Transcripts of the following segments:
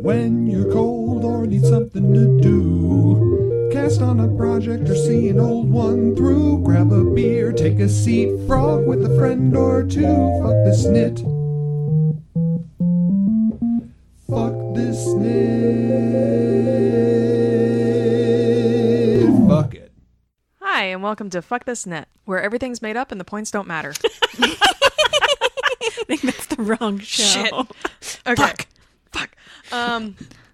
When you're cold or need something to do, cast on a project or see an old one through. Grab a beer, take a seat, frog with a friend or two. Fuck this knit. Fuck this knit. Fuck it. Hi, and welcome to Fuck This Net, where everything's made up and the points don't matter. I think that's the wrong show. Shit. Okay. Fuck.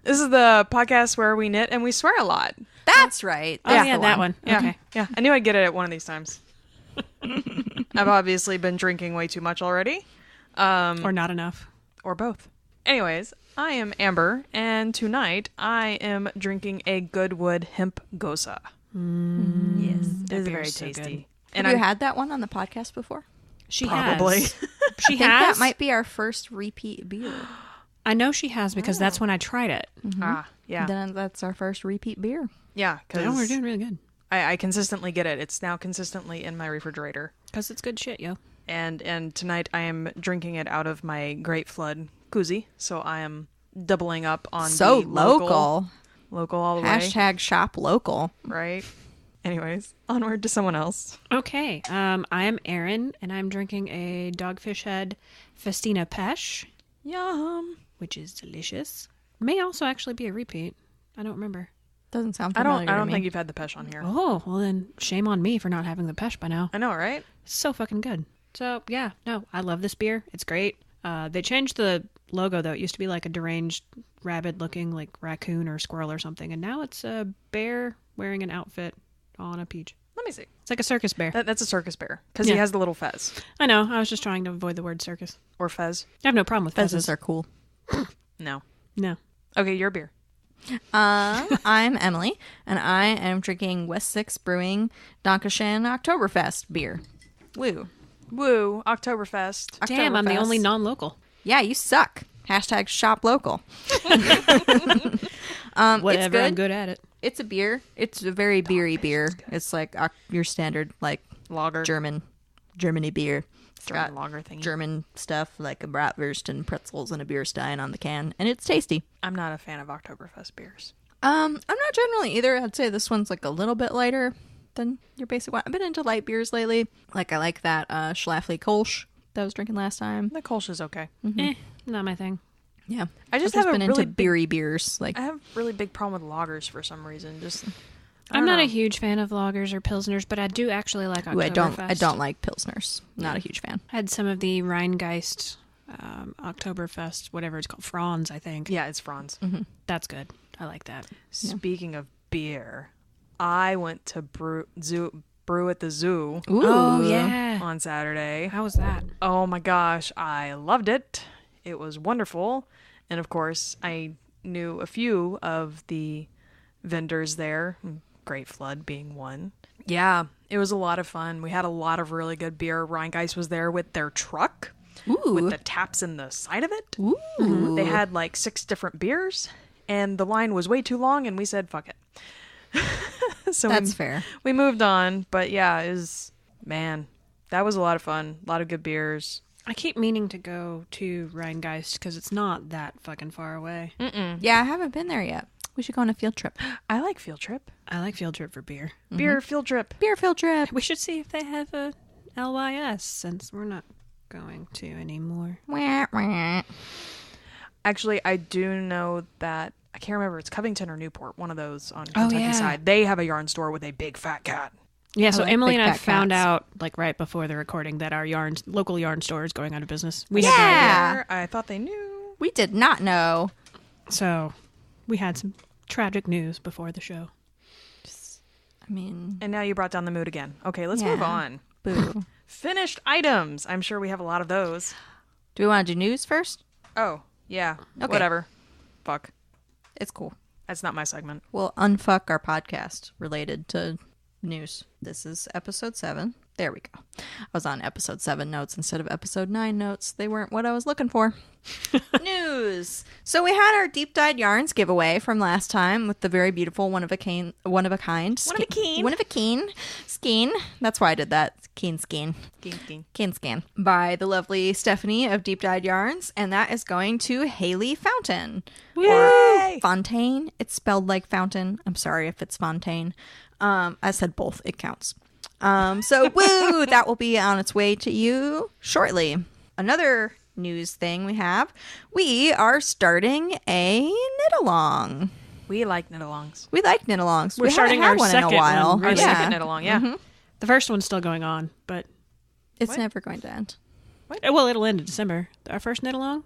This is the podcast where we knit and we swear a lot. That's right. Oh, That's yeah, the that one. Yeah. Okay. Yeah. I knew I'd get it at one of these times. I've obviously been drinking way too much already. Or not enough. Or both. Anyways, I am Amber, and tonight I am drinking a Goodwood Hemp Gosa. Yes. It is beer's very so tasty. good. And Have you I'm had that one on the podcast before? She probably. has. I She think that has. might be our first repeat beer. I know she has because that's when I tried it. yeah. Then that's our first repeat beer. Yeah, No, we're because doing really good. I consistently get it. It's now consistently in my refrigerator. Because it's good shit, yo. And tonight I am drinking it out of my Great Flood koozie, so I am doubling up on So the local. local all the way, Hashtag shop local. right? Anyways, onward to someone else. Okay. I am Erin, and I'm drinking a Dogfish Head Festina Pesh, Yum. which is delicious. May also actually be a repeat. I don't remember. Doesn't sound I familiar don't to me. think you've had the pesh on here. Oh, well then, shame on me for not having the Pesh by now. I know, right? So fucking good. So, yeah, no, I love this beer. It's great. They changed the logo, though. It used to be like a deranged, rabid-looking, like raccoon or squirrel or something, and now it's a bear wearing an outfit on a peach. Let me see. It's like a circus bear. That's a circus bear because he Yeah. has the little fez I know. I was just trying to avoid the word circus. or fez. I have no problem with Pheasants fezzes. are cool. No. No. Okay, your beer. I'm Emily, and I am drinking West 6 Brewing Donkashan Oktoberfest beer. Woo. Woo, Oktoberfest. Damn, I'm the Oktoberfest. only non-local. Yeah, you suck. Hashtag shop local. Whatever, it's good. I'm good at it. It's a beer. It's a very beery beer. It's like your standard like Lager. Germany beer. It's German got lager thingy. German stuff like a bratwurst and pretzels and a beer stein on the can, and it's tasty. I'm not a fan of Oktoberfest beers. I'm not generally either. I'd say this one's like a little bit lighter than your basic one. I've been into light beers lately. Like I like that Schlafly Kolsch that I was drinking last time. The Kolsch is okay. Not my thing. Yeah, I just I've have a been really into big- beery beers. Like I have a really big problem with lagers for some reason. Just I'm not know. a huge fan of lagers or pilsners, but I do actually like Oktoberfest. ooh, I don't like pilsners. Not a huge fan. I had some of the Rheingeist Oktoberfest, whatever it's called, Franz, I think. Yeah, it's Franz. That's good. I like that. Speaking of beer, I went to brew at the zoo Ooh. Oh, yeah. on Saturday. How was that? Oh my gosh, I loved it. It was wonderful. And of course, I knew a few of the vendors there, Great Flood being one. Yeah, it was a lot of fun. We had a lot of really good beer. Rheingeist was there with their truck Ooh. with the taps in the side of it. Ooh. They had like 6 different beers, and the line was way too long, and we said, fuck it. So That's fair. we moved on, but yeah, man, that was a lot of fun. A lot of good beers. I keep meaning to go to Rheingeist because it's not that fucking far away. Yeah, I haven't been there yet. We should go on a field trip. I like field trip. I like field trip for beer. Beer field trip. Beer field trip. We should see if they have a LYS since we're not going to anymore. Wah, wah. Actually, I do know that, I can't remember, it's Covington or Newport, one of those on Kentucky yeah. side. They have a yarn store with a big fat cat. Yeah, so like Emily big and I fat found cats. out like right before the recording that our local yarn store is going out of business. We Yeah. had no idea. I thought they knew. We did not know. So we had some tragic news before the show. I mean, And now you brought down the mood again. Okay, let's Yeah. move on. boo. Finished items. I'm sure we have a lot of those. Do we want to do news first? Oh, yeah. Okay. Whatever. Fuck. It's cool. That's not my segment. We'll unfuck our podcast related to news. This is episode 7. There we go. I was on episode 7 notes instead of episode 9 notes. They weren't what I was looking for. News. So we had our deep dyed yarns giveaway from last time with the very beautiful one of a kind skein. That's why I did that. Skein by the lovely Stephanie of Deep Dyed Yarns, and that is going to Haley Fountain. Yay! Or Fontaine. It's spelled like fountain. I'm sorry if it's Fontaine. I said both. It counts. So woo! That will be on its way to you shortly. Another news thing we are starting a knit-along. We like knit-alongs. We're We're starting our one in a second while. one, Our really. second knit-along, yeah. The first one's still going on, but It's What? never going to end. well, it'll end in December. Our first knit along,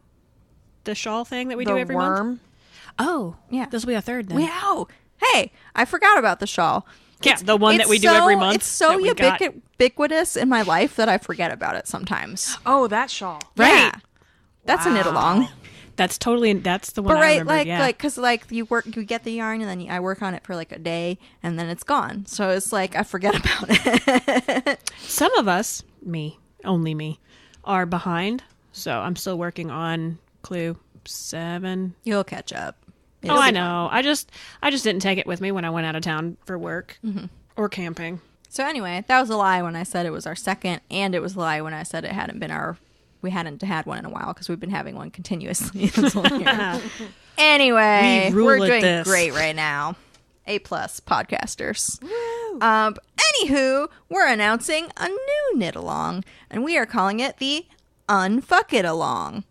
the shawl thing that we do The every month. worm. Oh, Yeah. This will be a third then. Wow. Hey, I forgot about the shawl. Yeah, the one that we do every month. It's so that we got. ubiquitous in my life that I forget about it sometimes. Oh, that shawl. Right. Yeah. That's a knit along. That's the one But I right, remembered, yeah. because you get the yarn and then I work on it for like a day and then it's gone. So it's like I forget about it. Some of us, only me, are behind. So I'm still working on Clue 7. You'll catch up. Oh, I know. I just didn't take it with me when I went out of town for work or camping. So anyway, that was a lie when I said it was our second, and it was a lie when I said we hadn't had one in a while because we've been having one continuously this whole year. Anyway, We rule we're at doing this. great right now. A+ podcasters. Anywho, we're announcing a new knit along, and we are calling it the UnFuck It Along.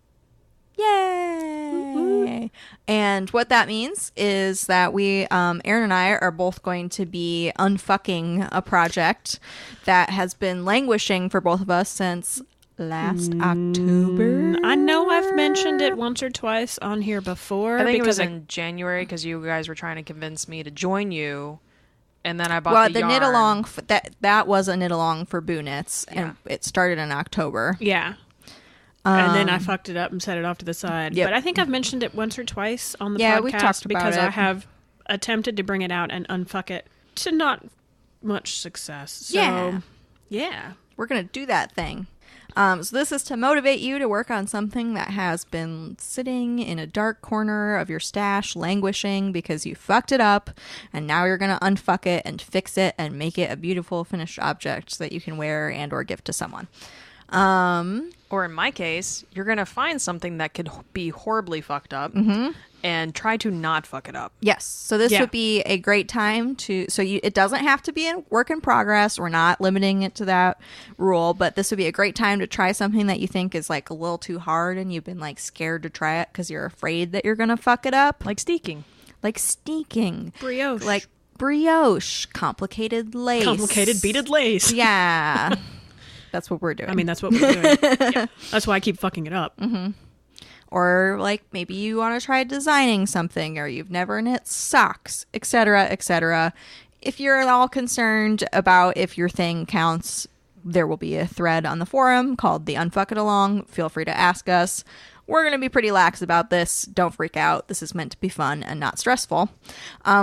Yay! And what that means is that Aaron and I are both going to be unfucking a project that has been languishing for both of us since last October. I know I've mentioned it once or twice on here before. I think it was because in January because you guys were trying to convince me to join you, and then I bought Well, the the yarn. knit along that was a knit along for Boo Knits, and it started in October. Yeah. And then I fucked it up and set it off to the side. Yep. But I think I've mentioned it once or twice on the Yeah, podcast we talked about because it. I have attempted to bring it out and unfuck it to not much success. So, yeah. We're gonna do that thing. So this is to motivate you to work on something that has been sitting in a dark corner of your stash, languishing because you fucked it up, and now you're gonna unfuck it and fix it and make it a beautiful finished object that you can wear and or give to someone. Or in my case, you're going to find something that could be horribly fucked up and try to not fuck it up. Yes. So this Yeah. would be a great time to, it doesn't have to be a work in progress. We're not limiting it to that rule, but this would be a great time to try something that you think is like a little too hard and you've been like scared to try it because you're afraid that you're going to fuck it up. Like steeking. Like steeking. Brioche. Like brioche. Complicated lace. Complicated beaded lace. Yeah. That's what we're doing. I mean, that's what we're doing. Yeah. That's why I keep fucking it up. Or like maybe you want to try designing something, or you've never knit socks, etc., etc. If you're at all concerned about if your thing counts, there will be a thread on the forum called the UnFuck It Along. Feel free to ask us. We're going to be pretty lax about this. Don't freak out. This is meant to be fun and not stressful.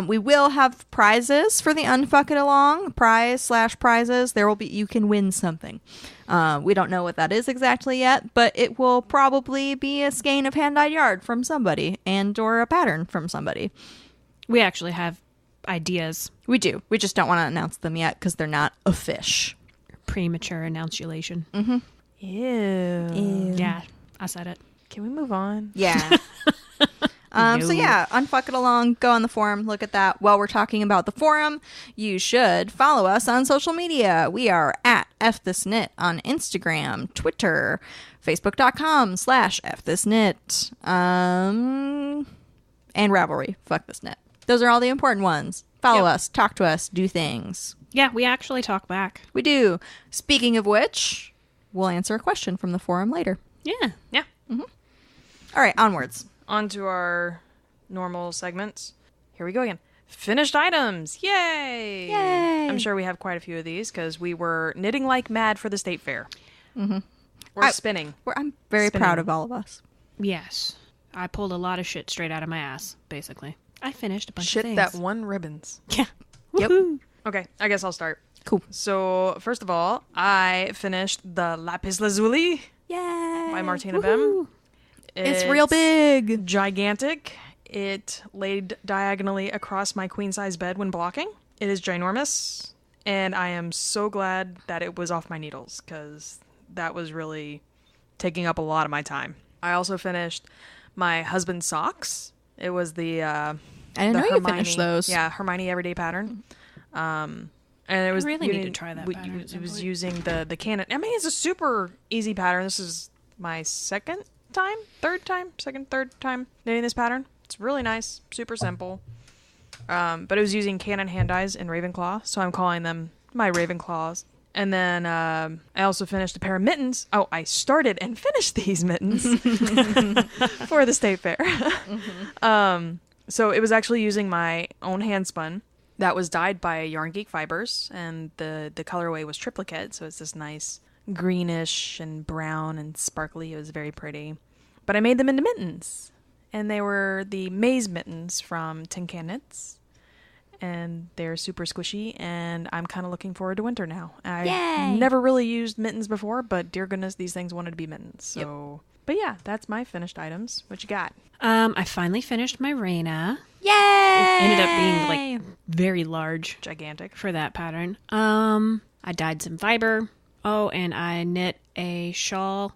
We will have prizes for the UnFuck It Along. Prize/prizes. There will be, you can win something. We don't know what that is exactly yet, but it will probably be a skein of hand-dyed yarn from somebody and or a pattern from somebody. We actually have ideas. We do. We just don't want to announce them yet because they're not official. Premature annunciation. Ew. Yeah, I said it. Can we move on? Yeah. So yeah, UnFuck It Along. Go on the forum. Look at that. While we're talking about the forum, you should follow us on social media. We are at FThisKnit on Instagram, Twitter, Facebook.com/FThisKnit, and Ravelry. Fuck this knit. Those are all the important ones. Follow us, talk to us, do things. Yeah, we actually talk back. We do. Speaking of which, we'll answer a question from the forum later. Yeah. Yeah. All right, onwards. On to our normal segments. Here we go again. Finished items. Yay! Yay! I'm sure we have quite a few of these because we were knitting like mad for the state fair. Or spinning. I'm very Spinning. proud of all of us. Yes. I pulled a lot of shit straight out of my ass, basically. I finished a bunch Shit of things. that won ribbons. Yeah. Yep. Woohoo. Okay, I guess I'll start. Cool. So, first of all, I finished the Lapis Lazuli Yay! by Martina Bem. It's real big. Gigantic. It laid diagonally across my queen size bed when blocking. It is ginormous, and I am so glad that it was off my needles because that was really taking up a lot of my time. I also finished my husband's socks. It was the I didn't know you finished those. Yeah, Hermione Everyday pattern. And it was I really need to try that pattern at It some was point. using the canon. I mean, it's a super easy pattern. This is my third time knitting this pattern. It's really nice, super simple. But it was using canon hand dyes in Ravenclaw, so I'm calling them my Ravenclaws. And then I also finished a pair of mittens. Oh, I started and finished these mittens for the state fair. So it was actually using my own hand spun that was dyed by Yarn Geek Fibers, and the colorway was triplicate, so it's this nice greenish and brown and sparkly. It was very pretty. But I made them into mittens, and they were the maze mittens from Tin Can Knits. And they're super squishy, and I'm kind of looking forward to winter now. I've Yay! never really used mittens before, but dear goodness, these things wanted to be mittens. So, But yeah, that's my finished items. What you got? I finally finished my Reina. Yay! It ended up being like very large Gigantic. for that pattern. I dyed some fiber. Oh, and I knit a shawl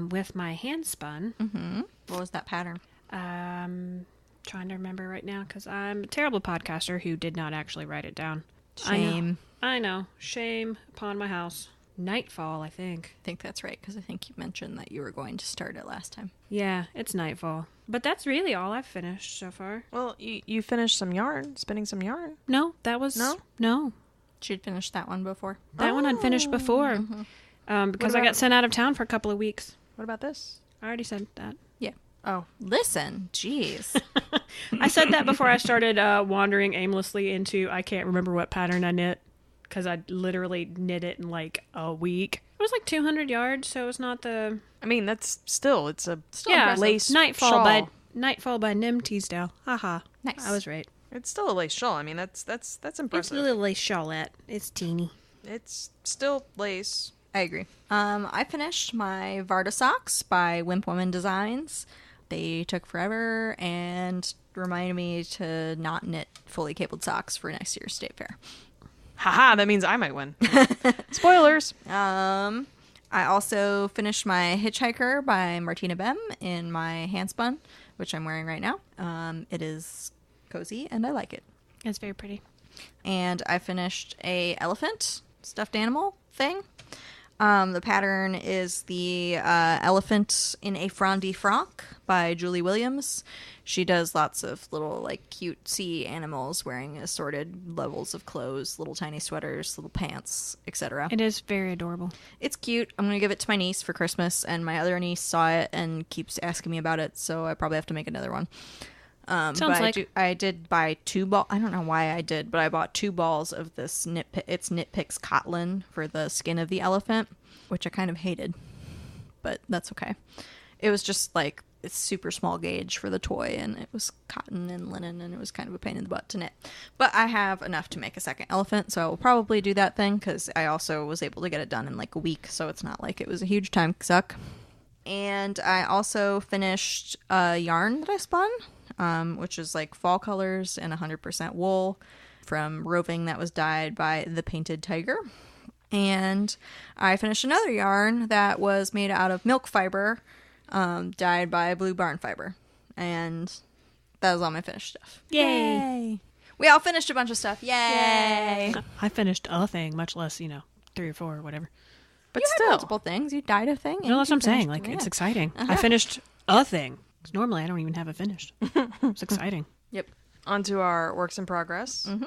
with my hand spun. Mm-hmm. What was that pattern? Trying to remember right now because I'm a terrible podcaster who did not actually write it down. Shame. I know. Shame upon my house. Nightfall, I think. I think that's right, because I think you mentioned that you were going to start it last time. Yeah, it's Nightfall. But that's really all I've finished so far. Well, you finished some yarn, spinning some yarn. No, that was... No. She'd finished that one before. That one I'd finished before. Mm-hmm. Because I got sent out of town for a couple of weeks. What about this? I already said that. Yeah. Oh. Listen, jeez. I said that before I started wandering aimlessly into I can't remember what pattern I knit. Because I literally knit it in like a week. It was like 200 yards, so it's not the... I mean, that's still, it's a yeah, lace Nightfall shawl. by Nim Teasdale. Haha. Nice. I was right. It's still a lace shawl. I mean, that's It's impressive. a little lace shawlette. It's teeny. It's still lace. I agree. I finished my Varda socks by Wimp Woman Designs. They took forever and reminded me to not knit fully cabled socks for next year's state fair. Haha, that means I might win. Spoilers. I also finished my Hitchhiker by Martina Bem in my handspun, which I'm wearing right now. It is cozy and I like it. It's very pretty. And I finished a elephant stuffed animal thing. The pattern is the Elephant in a Frondy Frock by Julie Williams. She does lots of little, like, cutesy animals wearing assorted levels of clothes, little tiny sweaters, little pants, etc. It is very adorable. It's cute. I'm going to give it to my niece for Christmas, and my other niece saw it and keeps asking me about it, so I probably have to make another one. Sounds but like... I did buy 2 balls. I don't know why I did, but I bought 2 balls of this it's Knit Picks Cotlin for the skin of the elephant, which I kind of hated, but that's okay. It was just like it's super small gauge for the toy, and it was cotton and linen, and it was kind of a pain in the butt to knit. But I have enough to make a second elephant, so I will probably do that thing because I also was able to get it done in like a week, so it's not like it was a huge time suck. And I also finished a yarn that I spun, which is like fall colors and 100% wool from roving that was dyed by The Painted Tiger. And I finished another yarn that was made out of milk fiber, dyed by Blue Barn Fiber. And that was all my finished stuff. Yay. We all finished a bunch of stuff. Yay! I finished a thing, much less, 3 or 4 or whatever. But You had still. multiple things. You dyed a thing. No, that's what I'm saying. finished Like, them, it's yeah. exciting. I finished a thing. 'Cause normally I don't even have it finished. It's exciting. Yep. Onto our works in progress. Mm-hmm.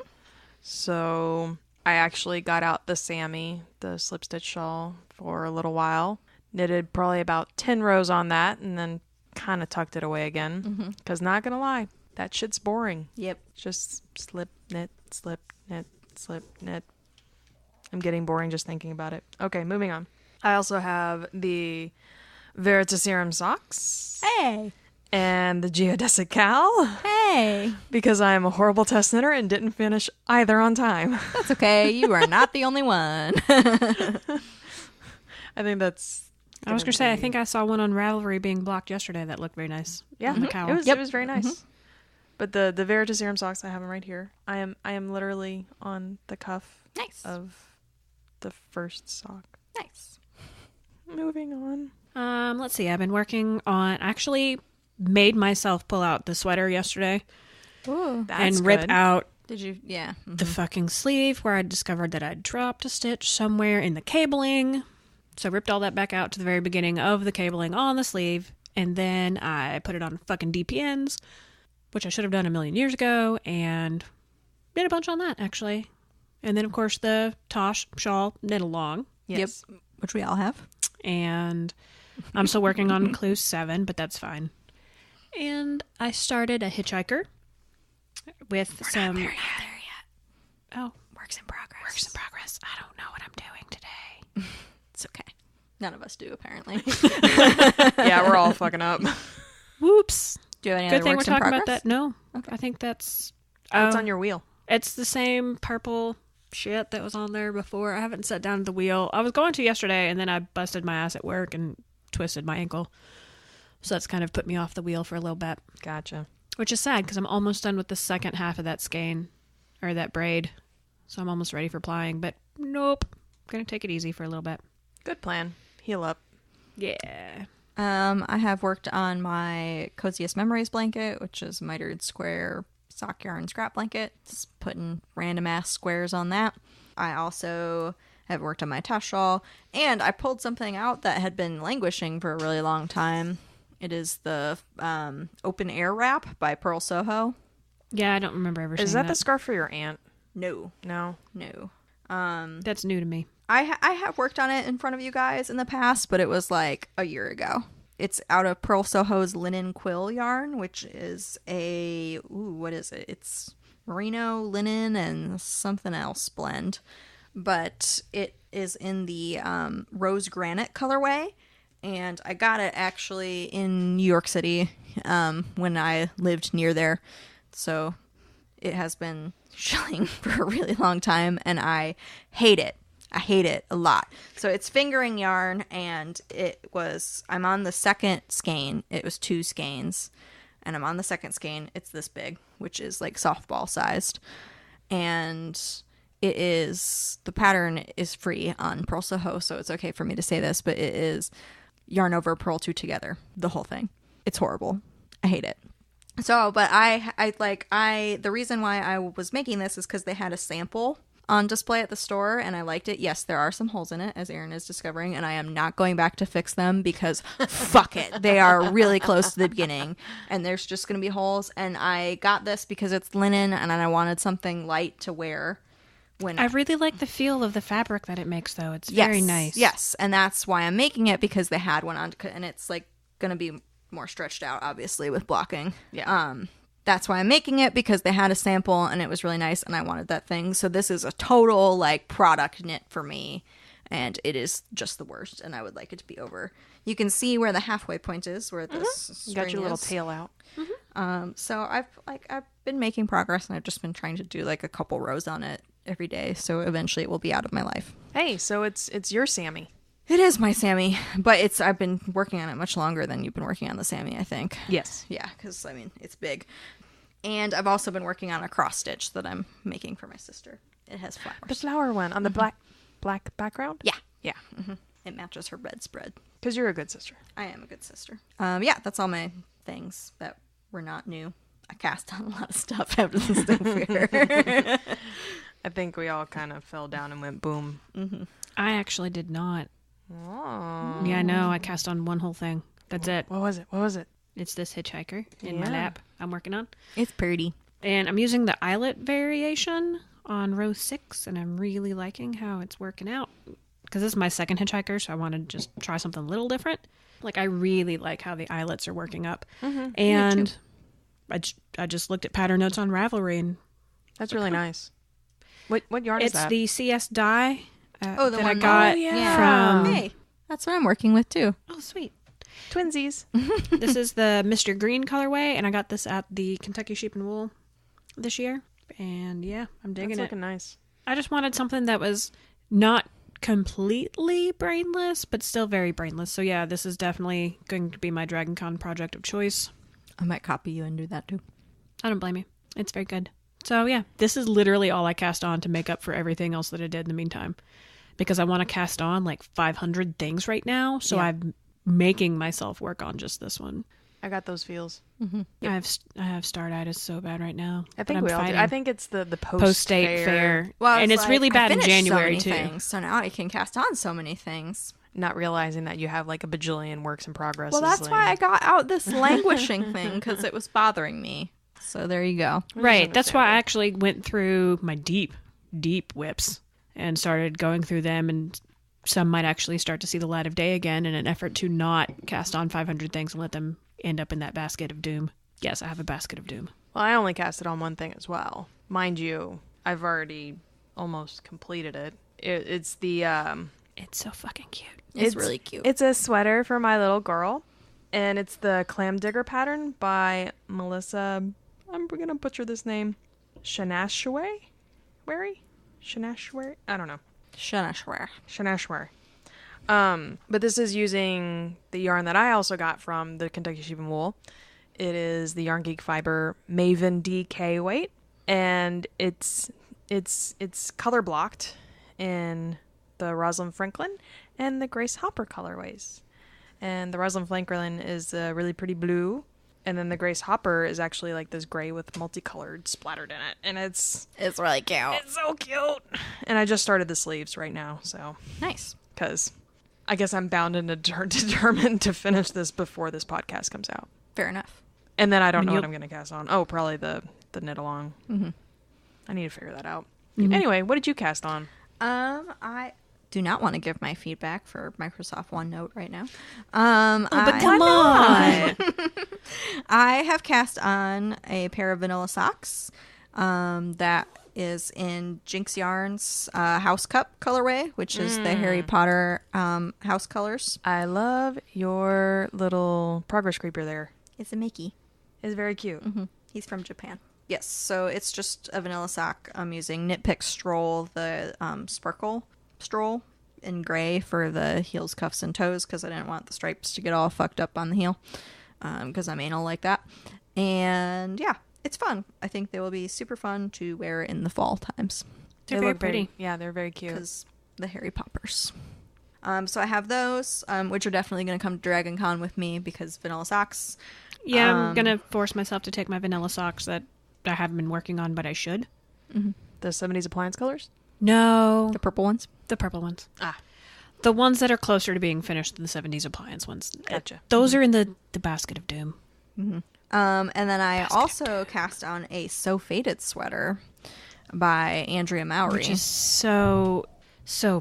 So I actually got out the Sammy, the slip stitch shawl, for a little while. Knitted probably about 10 rows on that, and then kind of tucked it away again. Because not going to lie, that shit's boring. Yep. Just slip, knit, slip, knit, slip, knit. I'm getting boring just thinking about it. Okay, moving on. I also have the Veritaserum socks Hey. and the Geodesic cowl Hey. because I am a horrible test knitter and didn't finish either on time. That's okay. You are not the only one. I think that's I was going to say, I think I saw one on Ravelry being blocked yesterday that looked very nice. Yeah, on the cowl. it was very nice. But the Veritaserum socks, I have them right here. I am literally on the cuff Nice. of the first sock. Nice. Moving on. Let's see. I've been working on, actually made myself pull out the sweater yesterday Ooh. That's and rip good. out Did you? Yeah. the fucking sleeve where I discovered that I'd dropped a stitch somewhere in the cabling. So I ripped all that back out to the very beginning of the cabling on the sleeve, and then I put it on fucking DPNs, which I should have done a million years ago, and did a bunch on that, actually. And then, of course, the Tosh shawl knit along. Yes. Yep. Which we all have. And I'm still working on Clue 7, but that's fine. And I started a hitchhiker with some... We're not there yet. Oh, Works in progress. works in progress. I don't know what I'm doing today. It's okay. None of us do, apparently. Yeah, we're all fucking up. Whoops. Do you have any Good other thing we're works in talking progress? about that. No, Okay. I think that's... What's on your wheel? It's the same purple shit that was on there before. I haven't sat down at the wheel. I was going to yesterday, and then I busted my ass at work and twisted my ankle. So that's kind of put me off the wheel for a little bit. Gotcha. Which is sad, because I'm almost done with the second half of that skein, or that braid. So I'm almost ready for plying, but nope. Gonna take it easy for a little bit. Good plan. Heal up. Yeah. I have worked on my Coziest Memories blanket, which is mitered square sock yarn scrap blanket. Just putting random ass squares on that. I also have worked on my Tosh shawl, and I pulled something out that had been languishing for a really long time. It is the Open Air Wrap by Pearl Soho. Yeah, I don't remember ever seeing Is that the scarf for your aunt? No, No. no. That's new to me. I have worked on it in front of you guys in the past, but it was like a year ago. It's out of Pearl Soho's linen quill yarn, which is what is it? It's merino, linen, and something else blend. But it is in the rose granite colorway, and I got it actually in New York City when I lived near there. So it has been shelling for a really long time, and I hate it. I hate it a lot. So it's fingering yarn, and I'm on the second skein. It was 2 skeins, and I'm on the second skein. It's this big, which is like softball sized. And the pattern is free on Pearl Soho, so it's okay for me to say this, but it is yarn over purl 2 together, the whole thing. It's horrible. I hate it. So, but the reason why I was making this is because they had a sample on display at the store, and I liked it. Yes, there are some holes in it, as Erin is discovering, and I am not going back to fix them because fuck it. They are really close to the beginning, and there's just going to be holes, and I got this because it's linen, and I wanted something light to wear. I really like the feel of the fabric that it makes, though. It's very nice. Yes, and that's why I'm making it, because they had one on, and it's like going to be more stretched out, obviously, with blocking. Yeah. That's why I'm making it, because they had a sample and it was really nice and I wanted that thing. So this is a total like product knit for me, and it is just the worst, and I would like it to be over. You can see where the halfway point is, where this string Got your little is. tail out. So I've been making progress, and I've just been trying to do like a couple rows on it every day. So eventually it will be out of my life. Hey, so it's your Sammy. It is my Sammy, but I've been working on it much longer than you've been working on the Sammy, I think. Yes. Yeah, because, I mean, it's big. And I've also been working on a cross stitch that I'm making for my sister. It has flowers. The flower one on the black background? Yeah. Yeah. It matches her bedspread. Because you're a good sister. I am a good sister. Yeah, that's all my things that were not new. I cast on a lot of stuff after the Stone Fair. I think we all kind of fell down and went boom. I actually did not. Oh. Yeah, no, I cast on one whole thing. That's it. What was it? It's this hitchhiker in my Yeah. lap I'm working on. It's pretty. And I'm using the eyelet variation on row 6, and I'm really liking how it's working out. Because this is my second hitchhiker, so I wanted to just try something a little different. Like, I really like how the eyelets are working up. And I just looked at pattern notes on Ravelry, and That's really nice. What yarn is it's that? the CS dye the that I one- got from... Hey, that's what I'm working with, too. Oh, sweet. Twinsies. This is the Mr. Green colorway, and I got this at the Kentucky Sheep and Wool this year. And yeah, I'm digging That's it. looking nice. I just wanted something that was not completely brainless, but still very brainless. So yeah, this is definitely going to be my Dragon Con project of choice. I might copy you and do that too. I don't blame you. It's very good. So yeah, this is literally all I cast on to make up for everything else that I did in the meantime. Because I want to cast on like 500 things right now. So I'm making myself work on just this one. I got those feels. Mm-hmm. Yep. I have startitis so bad right now. I think we all do. I think it's the post-state fair. Well, and it's really bad in January so many too. Things, so now I can cast on so many things. Not realizing that you have like a bajillion works in progress. Well, that's why I got out this languishing thing, because it was bothering me. So there you go. Right. That's why I actually went through my deep whips and started going through them, and some might actually start to see the light of day again in an effort to not cast on 500 things and let them end up in that basket of doom. Yes, I have a basket of doom. Well, I only casted on one thing as well. Mind you, I've already almost completed it. It's the... It's so fucking cute. It's really cute. It's a sweater for my little girl, and it's the Clam Digger pattern by Melissa... I'm going to butcher this name. Shanashway? Shanashway? I don't know. Shanashway. But this is using the yarn that I also got from the Kentucky Sheep and Wool. It is the Yarn Geek Fiber Maven DK weight, and it's color blocked in the Rosalind Franklin and the Grace Hopper colorways. And the Rosalind Franklin is a really pretty blue, and then the Grace Hopper is actually like this gray with multicolored splattered in it, and it's really cute. It's so cute. And I just started the sleeves right now, so nice. Because I guess I'm bound and determined to finish this before this podcast comes out. Fair enough. And then I don't know what I'm going to cast on. Oh, probably the knit along. Mm-hmm. I need to figure that out. Mm-hmm. Anyway, what did you cast on? I do not want to give my feedback for Microsoft OneNote right now. But come on. I have cast on a pair of vanilla socks that is in Jinx Yarn's House Cup colorway, which is the Harry Potter house colors. I love your little progress creeper there. It's a Mickey. It's very cute. Mm-hmm. He's from Japan. Yes, so it's just a vanilla sock. I'm using Knit Pick Stroll, the sparkle stroll in gray for the heels, cuffs, and toes, because I didn't want the stripes to get all fucked up on the heel, because I'm anal like that. And yeah, it's fun. I think they will be super fun to wear in the fall times. They're very pretty. Yeah, they're very cute. Because the Harry Poppers. So I have those, which are definitely going to come to Dragon Con with me because vanilla socks. Yeah, I'm going to force myself to take my vanilla socks that I haven't been working on, but I should. Mm-hmm. The 70s appliance colors? No. The purple ones? The purple ones. Ah. The ones that are closer to being finished than the 70s appliance ones. Gotcha. Those are in the basket of doom. Mm-hmm. And then I also cast on a So Faded sweater by Andrea Mowry. Which is so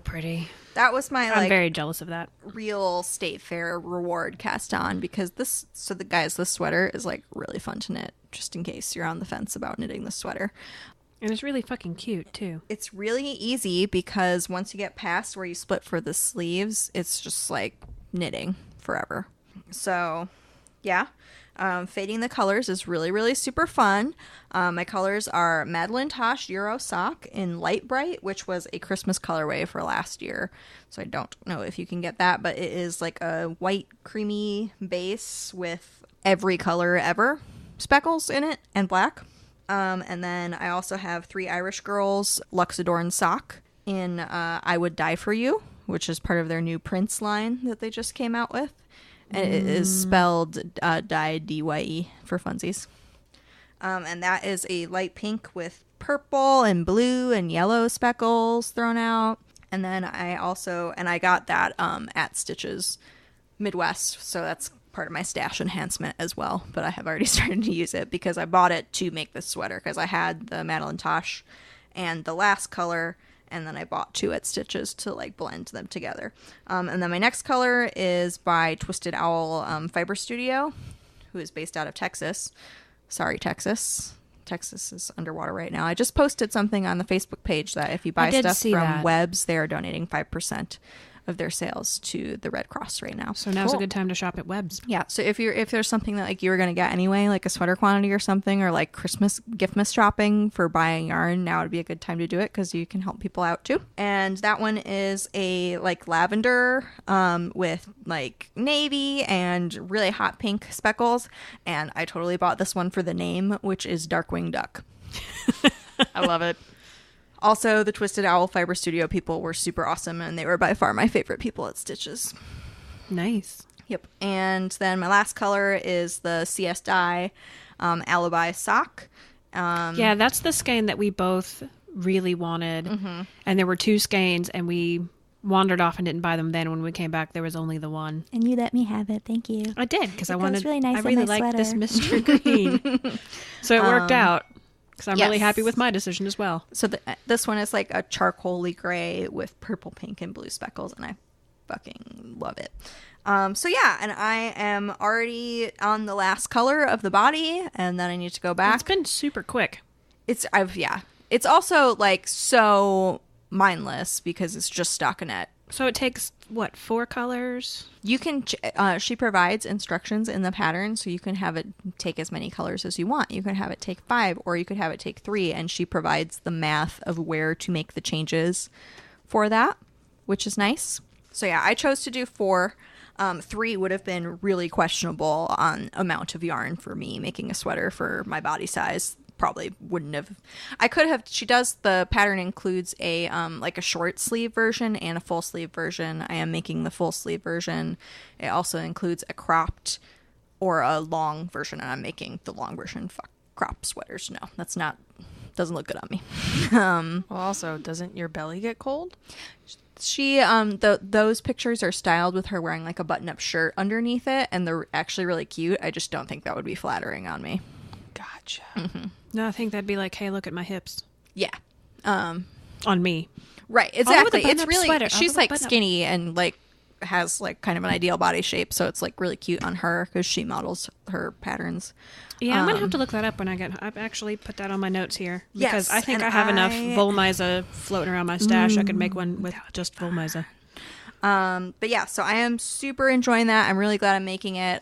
pretty. That was my, I'm very jealous of that. Real State Fair reward cast on, because this sweater is like really fun to knit, just in case you're on the fence about knitting this sweater. And it's really fucking cute too. It's really easy because once you get past where you split for the sleeves, it's just like knitting forever. So yeah. Fading the colors is really, really super fun. My colors are Madeline Tosh Euro Sock in Light Bright, which was a Christmas colorway for last year. So I don't know if you can get that, but it is like a white creamy base with every color ever speckles in it and black. And then I also have 3 Irish Girls Luxadorn Sock in I Would Die For You, which is part of their new Prince line that they just came out with. And it is spelled dyed D-Y-E for funsies. And that is a light pink with purple and blue and yellow speckles thrown out. And then I got that at Stitches Midwest. So that's part of my Stash Enhancement as well. But I have already started to use it because I bought it to make this sweater. Because I had the Madeline Tosh and the last color. And then I bought 2 at Stitches to like blend them together. And then my next color is by Twisted Owl Fiber Studio, who is based out of Texas. Sorry, Texas. Texas is underwater right now. I just posted something on the Facebook page that if you buy stuff from Webs, they are donating 5% of their sales to the Red Cross right now. So now's a good time to shop at Webb's. Yeah, so if there's something that like you were going to get anyway, like a sweater quantity or something, or like Christmas giftmas shopping for buying yarn, now would be a good time to do it because you can help people out too. And that one is a like lavender with like navy and really hot pink speckles. And I totally bought this one for the name, which is Darkwing Duck. I love it. Also, the Twisted Owl Fiber Studio people were super awesome, and they were by far my favorite people at Stitches. Nice. Yep. And then my last color is the CS Dye Alibi Sock. Yeah, that's the skein that we both really wanted. Mm-hmm. And there were 2 skeins, and we wandered off and didn't buy them then. When we came back, there was only the one. And you let me have it. Thank you. I did, because I wanted. Really nice. I really liked this Mr. Green. So it worked out. Because I'm really happy with my decision as well. So this one is like a charcoaly gray with purple, pink, and blue speckles, and I fucking love it. So yeah, and I am already on the last color of the body, and then I need to go back. It's been super quick. It's also like so mindless because it's just stockinette. So it takes, what, 4 colors? You can, she provides instructions in the pattern, so you can have it take as many colors as you want. You can have it take 5, or you could have it take 3, and she provides the math of where to make the changes for that, which is nice. So yeah, I chose to do 4. 3 would have been really questionable on amount of yarn for me making a sweater for my body size. Probably wouldn't have. I could have. She does. The pattern includes a like a short sleeve version and a full sleeve version. I am making the full sleeve version. It also includes a cropped or a long version, and I'm making the long version. Fuck crop sweaters. No, that's not. Doesn't look good on me. Well, also, doesn't your belly get cold? She those pictures are styled with her wearing like a button up shirt underneath it, and they're actually really cute. I just don't think that would be flattering on me. Gotcha. Mm-hmm. No, I think that'd be like, hey, look at my hips. Yeah. On me. Right, exactly. It's really sweater. She's like skinny and like has like kind of an ideal body shape, so it's like really cute on her because she models her patterns. Yeah, I'm gonna have to look that up when I get. I've actually put that on my notes here because Yes, I think and I have enough Volmiza floating around my stash. I could make one with just Volmiza. But yeah, so I am super enjoying that. I'm really glad I'm making it.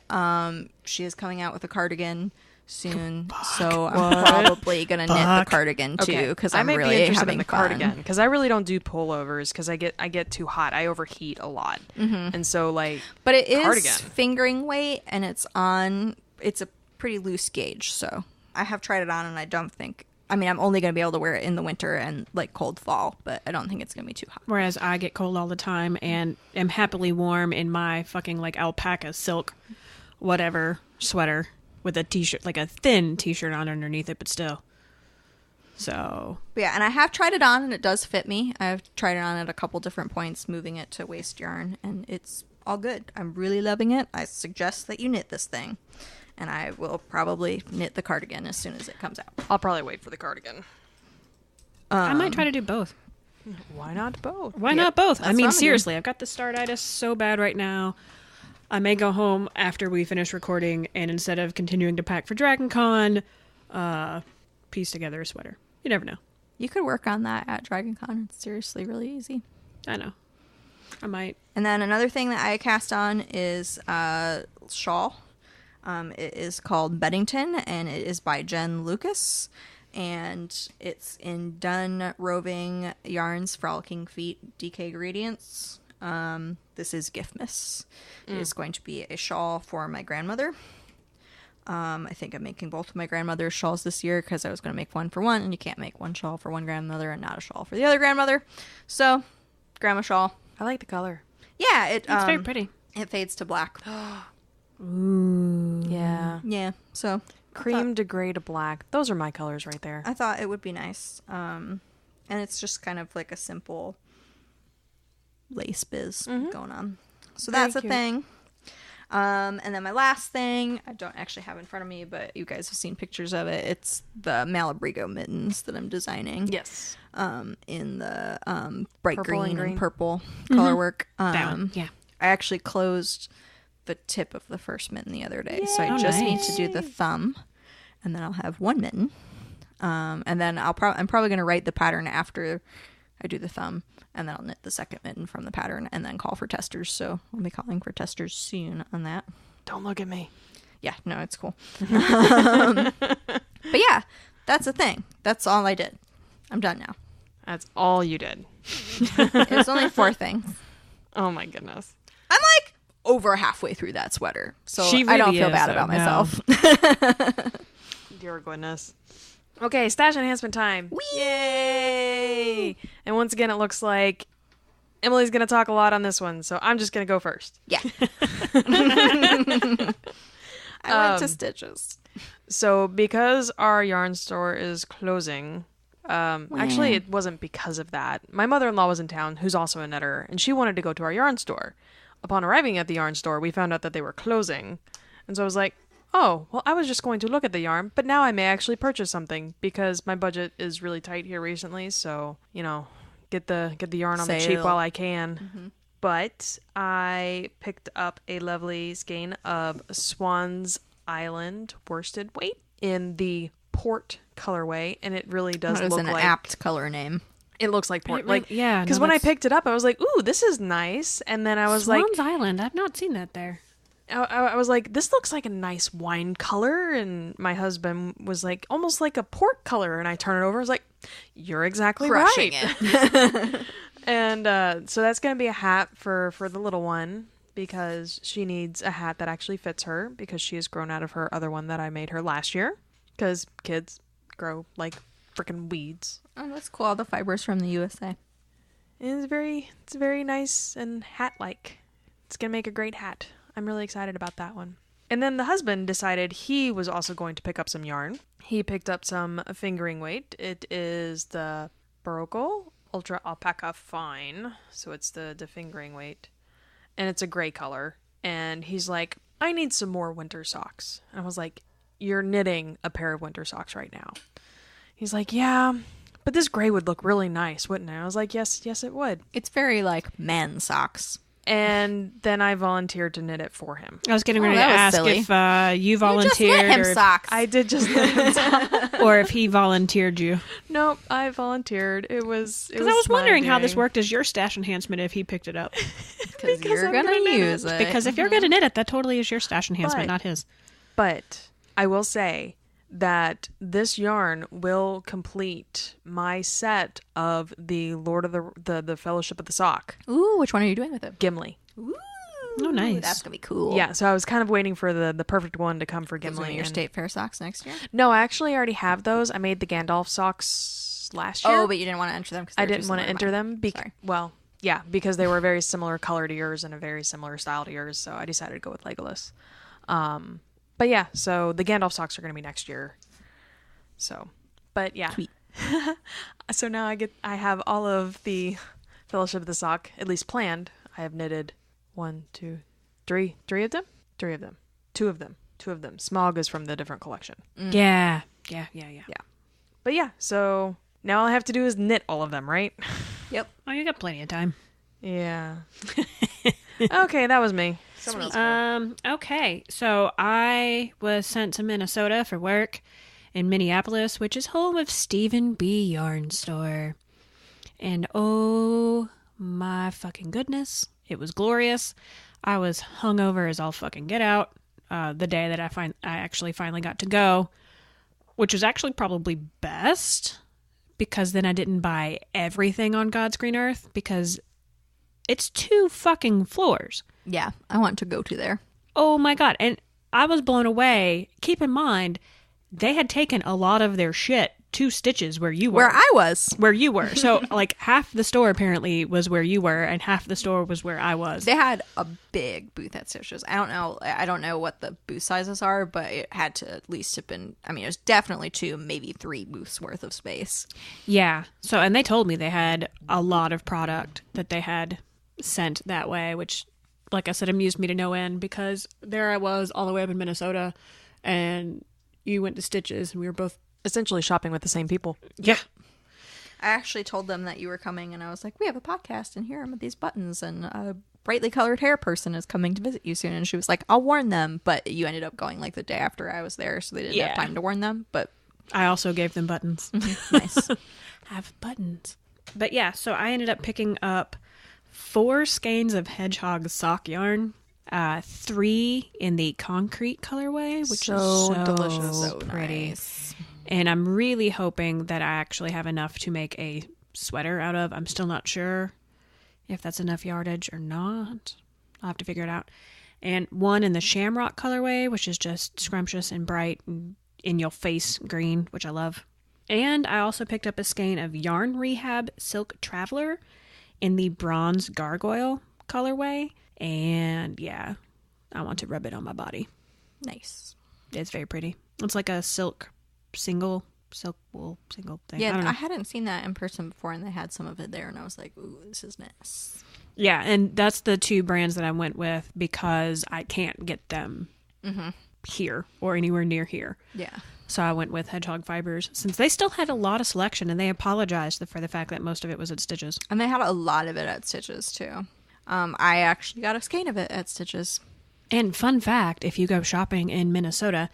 She is coming out with a cardigan soon, so I'm probably gonna knit the cardigan too because I I'm might really be interested having in the fun. cardigan because I really don't do pullovers because I get too hot. I overheat a lot, and so like. But it is cardigan. fingering weight, and it's a pretty loose gauge. So I have tried it on, and I don't think. I mean, I'm only gonna be able to wear it in the winter and like cold fall, but I don't think it's gonna be too hot. Whereas I get cold all the time and am happily warm in my fucking like alpaca silk, whatever sweater. With a t-shirt, like a thin t-shirt on underneath it, but still. So. But yeah, and I have tried it on, and it does fit me. I've tried it on at a couple different points, moving it to waist yarn, and it's all good. I'm really loving it. I suggest that you knit this thing, and I will probably knit the cardigan as soon as it comes out. I'll probably wait for the cardigan. I might try to do both. Why not both? Why not both? I mean, what I'm seriously, I've got the startitis so bad right now. I may go home after we finish recording, and instead of continuing to pack for Dragon Con, piece together a sweater. You never know. You could work on that at Dragon Con. It's seriously really easy. I know. I might. And then another thing that I cast on is shawl. It is called Beddington, and it is by Jen Lucas. And it's in Dun Roving Yarns Frolicking Feet DK Gradients. This is Giftmas. It is going to be a shawl for my grandmother. I think I'm making both of my grandmother's shawls this year because I was going to make one for one, and you can't make one shawl for one grandmother and not a shawl for the other grandmother. So, grandma shawl. I like the color. Yeah, It's very pretty. It fades to black. Ooh. Yeah. Yeah, so Cream to gray to black. Those are my colors right there. I thought it would be nice. And it's just kind of like a simple lace biz going on. So Very that's a cute. thing. And then my last thing, I don't actually have in front of me, but you guys have seen pictures of it. It's the Malabrigo mittens that I'm designing. Yes. In the bright Purple and green and green. purple color work. That one. Yeah. I actually closed the tip of the first mitten the other day, so I Yay. just need Nice. to do the thumb, and then I'll have one mitten. And then I'm probably going to write the pattern after I do the thumb, and then I'll knit the second mitten from the pattern and then call for testers. So I'll be calling for testers soon on that. Don't look at me. Yeah, no, it's cool. But yeah, that's the thing. That's all I did. I'm done now. That's all you did. It was only 4 things. Oh my goodness. I'm like over halfway through that sweater, so She I don't really feel is, bad though. about No. myself. Dear goodness. Okay, stash enhancement time. Whee! Yay! And once again, it looks like Emily's going to talk a lot on this one, so I'm just going to go first. Yeah. I went to Stitches. So because our yarn store is closing, actually it wasn't because of that. My mother-in-law was in town, who's also a knitter, and she wanted to go to our yarn store. Upon arriving at the yarn store, we found out that they were closing. And so I was like, oh, well, I was just going to look at the yarn, but now I may actually purchase something because my budget is really tight here recently. So, you know, get the yarn on the cheap Sale. while I can. But I picked up a lovely skein of Swan's Island worsted weight in the port colorway, and it really does That is look an like apt color name. it looks like port. It really- Like, yeah, no, because when I that's- picked it up, I was like, ooh, this is nice. And then I was like, Swan's Island. I've not seen that there. I was like, this looks like a nice wine color. And my husband was like, almost like a port color. And I turn it over. I was like, you're exactly Crushing right. it. And so that's going to be a hat for the little one because she needs a hat that actually fits her because she has grown out of her other one that I made her last year because kids grow like freaking weeds. Oh, that's cool. All the fibers from the USA. And it's very nice and hat-like. It's going to make a great hat. I'm really excited about that one. And then the husband decided he was also going to pick up some yarn. He picked up some fingering weight. It is the Barocco Ultra Alpaca Fine. So it's the fingering weight. And it's a gray color. And he's like, I need some more winter socks. And I was like, you're knitting a pair of winter socks right now. He's like, yeah, but this gray would look really nice, wouldn't it? I was like, yes, it would. It's very like man socks. And then I volunteered to knit it for him. I was getting ready to that was ask silly. if you You just volunteered knit him or, socks. I did just knit him socks. or if he volunteered you. Nope, I volunteered. It was Because I was my wondering how this doing. worked as your stash enhancement if he picked it up. Because you're I'm going gonna to knit use it. Because if you're going to knit it, that totally is your stash enhancement, But- not his. But I will say that this yarn will complete my set of the Lord of the Fellowship of the Sock, Ooh, which one are you doing with it? Gimli. Ooh, Oh, nice. That's going to be cool. Yeah, so I was kind of waiting for the perfect one to come for Those are Gimli. your and- state fair socks next year? No, I actually already have those. I made the Gandalf socks last year. Oh, but you didn't want to enter them because I didn't want to enter them. Sorry. Well, yeah, because they were very similar color to yours and a very similar style to yours. So I decided to go with Legolas. But yeah, so the Gandalf socks are going to be next year. So, but yeah. Sweet. So now I have all of the Fellowship of the Sock at least planned. I have knitted 1, 2, 3 of them. 2 of them. Smog is from the different collection. Yeah. But yeah, so now all I have to do is knit all of them, right? Yep. Oh, you got plenty of time. Yeah. Okay, that was me. Someone else go. Okay. So I was sent to Minnesota for work in Minneapolis, which is home of Stephen B. Yarn Store. And oh my fucking goodness, it was glorious. I was hungover as all fucking get out the day that I actually finally got to go, which was actually probably best because then I didn't buy everything on God's green earth because it's 2 fucking floors. Yeah, I want to go to there. Oh my God. And I was blown away. Keep in mind, they had taken a lot of their shit to Stitches where you were. Where I was. Where you were. So, like, half the store apparently was where you were, and half the store was where I was. They had a big booth at Stitches. I don't know what the booth sizes are, but it had to at least have been, I mean, it was definitely 2, maybe 3 booths worth of space. Yeah. So, and they told me they had a lot of product that they had sent that way, which, like I said, amused me to no end because there I was all the way up in Minnesota, and you went to Stitches, and we were both. Essentially shopping with the same people. Yeah. I actually told them that you were coming, and I was like, we have a podcast, and here are these buttons, and a brightly colored hair person is coming to visit you soon. And she was like, I'll warn them. But you ended up going like the day after I was there, so they didn't have Yeah. time to warn them. But I also gave them buttons. nice. Have buttons. But yeah, so I ended up picking up 4 skeins of hedgehog sock yarn, 3 in the concrete colorway, which So is so delicious. So pretty. nice. And I'm really hoping that I actually have enough to make a sweater out of. I'm still not sure if that's enough yardage or not. I'll have to figure it out. And 1 in the shamrock colorway, which is just scrumptious and bright and in your face green, which I love. And I also picked up a skein of Yarn Rehab Silk Traveler in the bronze gargoyle colorway. And yeah, I want to rub it on my body. Nice. It's very pretty. It's like a silk wool single thing. I Yeah, don't know. I hadn't seen that in person before, and they had some of it there, and I was like, ooh, this is nice. Yeah, and that's the 2 brands that I went with because I can't get them here or anywhere near here. Yeah. So I went with Hedgehog Fibers since they still had a lot of selection, and they apologized for the fact that most of it was at Stitches. And they had a lot of it at Stitches, too. I actually got a skein of it at Stitches. And fun fact, if you go shopping in Minnesota,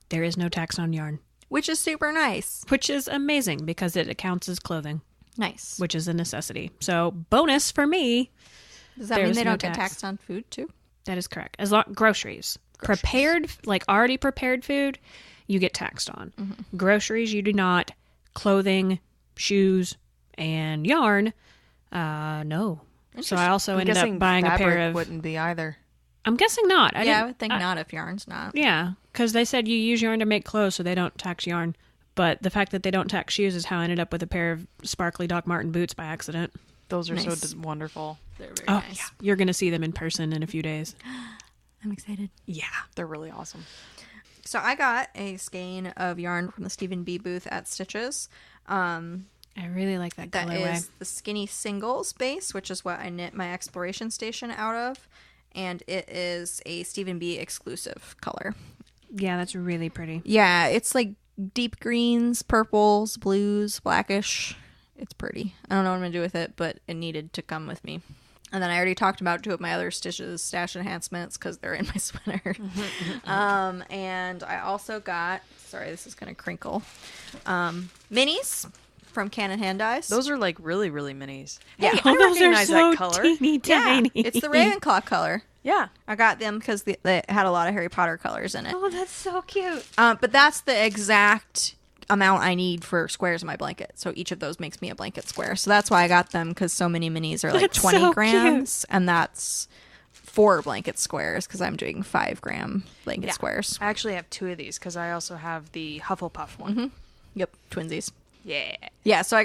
there is no tax on yarn, Which is super nice. which is amazing because it counts as clothing, Nice. which is a necessity. So bonus for me. Does that mean there's they no don't get tax. taxed on food, too? That is correct. As long groceries. Prepared, like already prepared food, you get taxed on. Groceries, you do not. Clothing, shoes, and yarn, no. So I also I'm ended guessing up buying a pair fabric of. wouldn't be either. I'm guessing not. I would think not if yarn's not. Yeah, because they said you use yarn to make clothes, so they don't tax yarn. But the fact that they don't tax shoes is how I ended up with a pair of sparkly Doc Marten boots by accident. Those are Nice. so wonderful. They're very Oh, nice. yeah. You're going to see them in person in a few days. I'm excited. Yeah. They're really awesome. So I got a skein of yarn from the Stephen B booth at Stitches. I really like that That colorway. is the Skinny Singles base, which is what I knit my exploration station out of. And it is a Stephen B exclusive color. Yeah, that's really pretty. Yeah, it's like deep greens, purples, blues, blackish. It's pretty. I don't know what I'm going to do with it, but it needed to come with me. And then I already talked about 2 of my other Stitches stash enhancements because they're in my sweater. And I also got, sorry, this is going to crinkle, minis from Cannon Hand Dyes. Those are like really, really minis. Yeah. Hey, Oh, I those are recognize so that color. teeny yeah, tiny. it's the Ravenclaw color. Yeah. I got them because they had a lot of Harry Potter colors in it. Oh, that's so cute. But that's the exact amount I need for squares in my blanket. So each of those makes me a blanket square. So that's why I got them, because so many minis are like That's 20 so grams. And that's 4 blanket squares because I'm doing 5-gram blanket Yeah. squares. I actually have 2 of these because I also have the Hufflepuff one. Yep, twinsies. Yeah. Yeah, so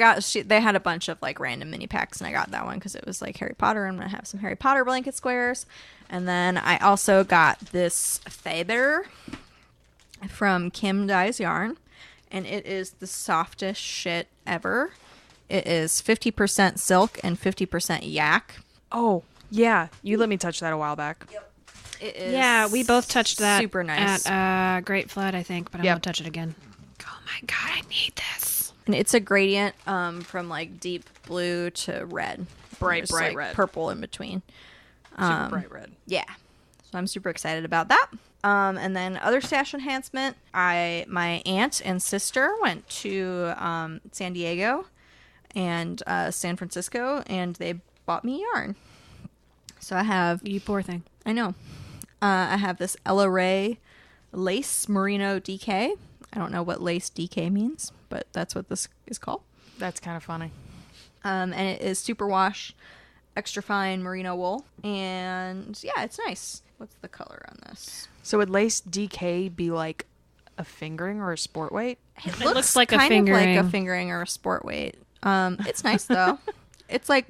they had a bunch of like random mini packs, and I got that one because it was like Harry Potter. I'm going to have some Harry Potter blanket squares. And then I also got this Faber from Kim Dyes Yarn, and it is the softest shit ever. It is 50% silk and 50% yak. Oh, yeah. You let me touch that a while back. It is Yeah, we both touched that super nice. at Great Flood, I think, but I'm Yep. going to touch it again. Oh my god, I need this. And it's a gradient from like deep blue to red. Bright, There's, bright like, red. purple in between. Super bright red. Yeah. So I'm super excited about that. And then other stash enhancement, my aunt and sister went to San Diego and San Francisco, and they bought me yarn. So I have, You poor thing. I know, I have this Ella Ray lace merino DK. I don't know what lace DK means, but that's what this is called. That's kind of funny. And it is superwash, extra fine merino wool. And yeah, it's nice. What's the color on this? So would lace DK be like a fingering or a sport weight? It looks like a kind of like fingering. a fingering or a sport weight. It's nice though. It's like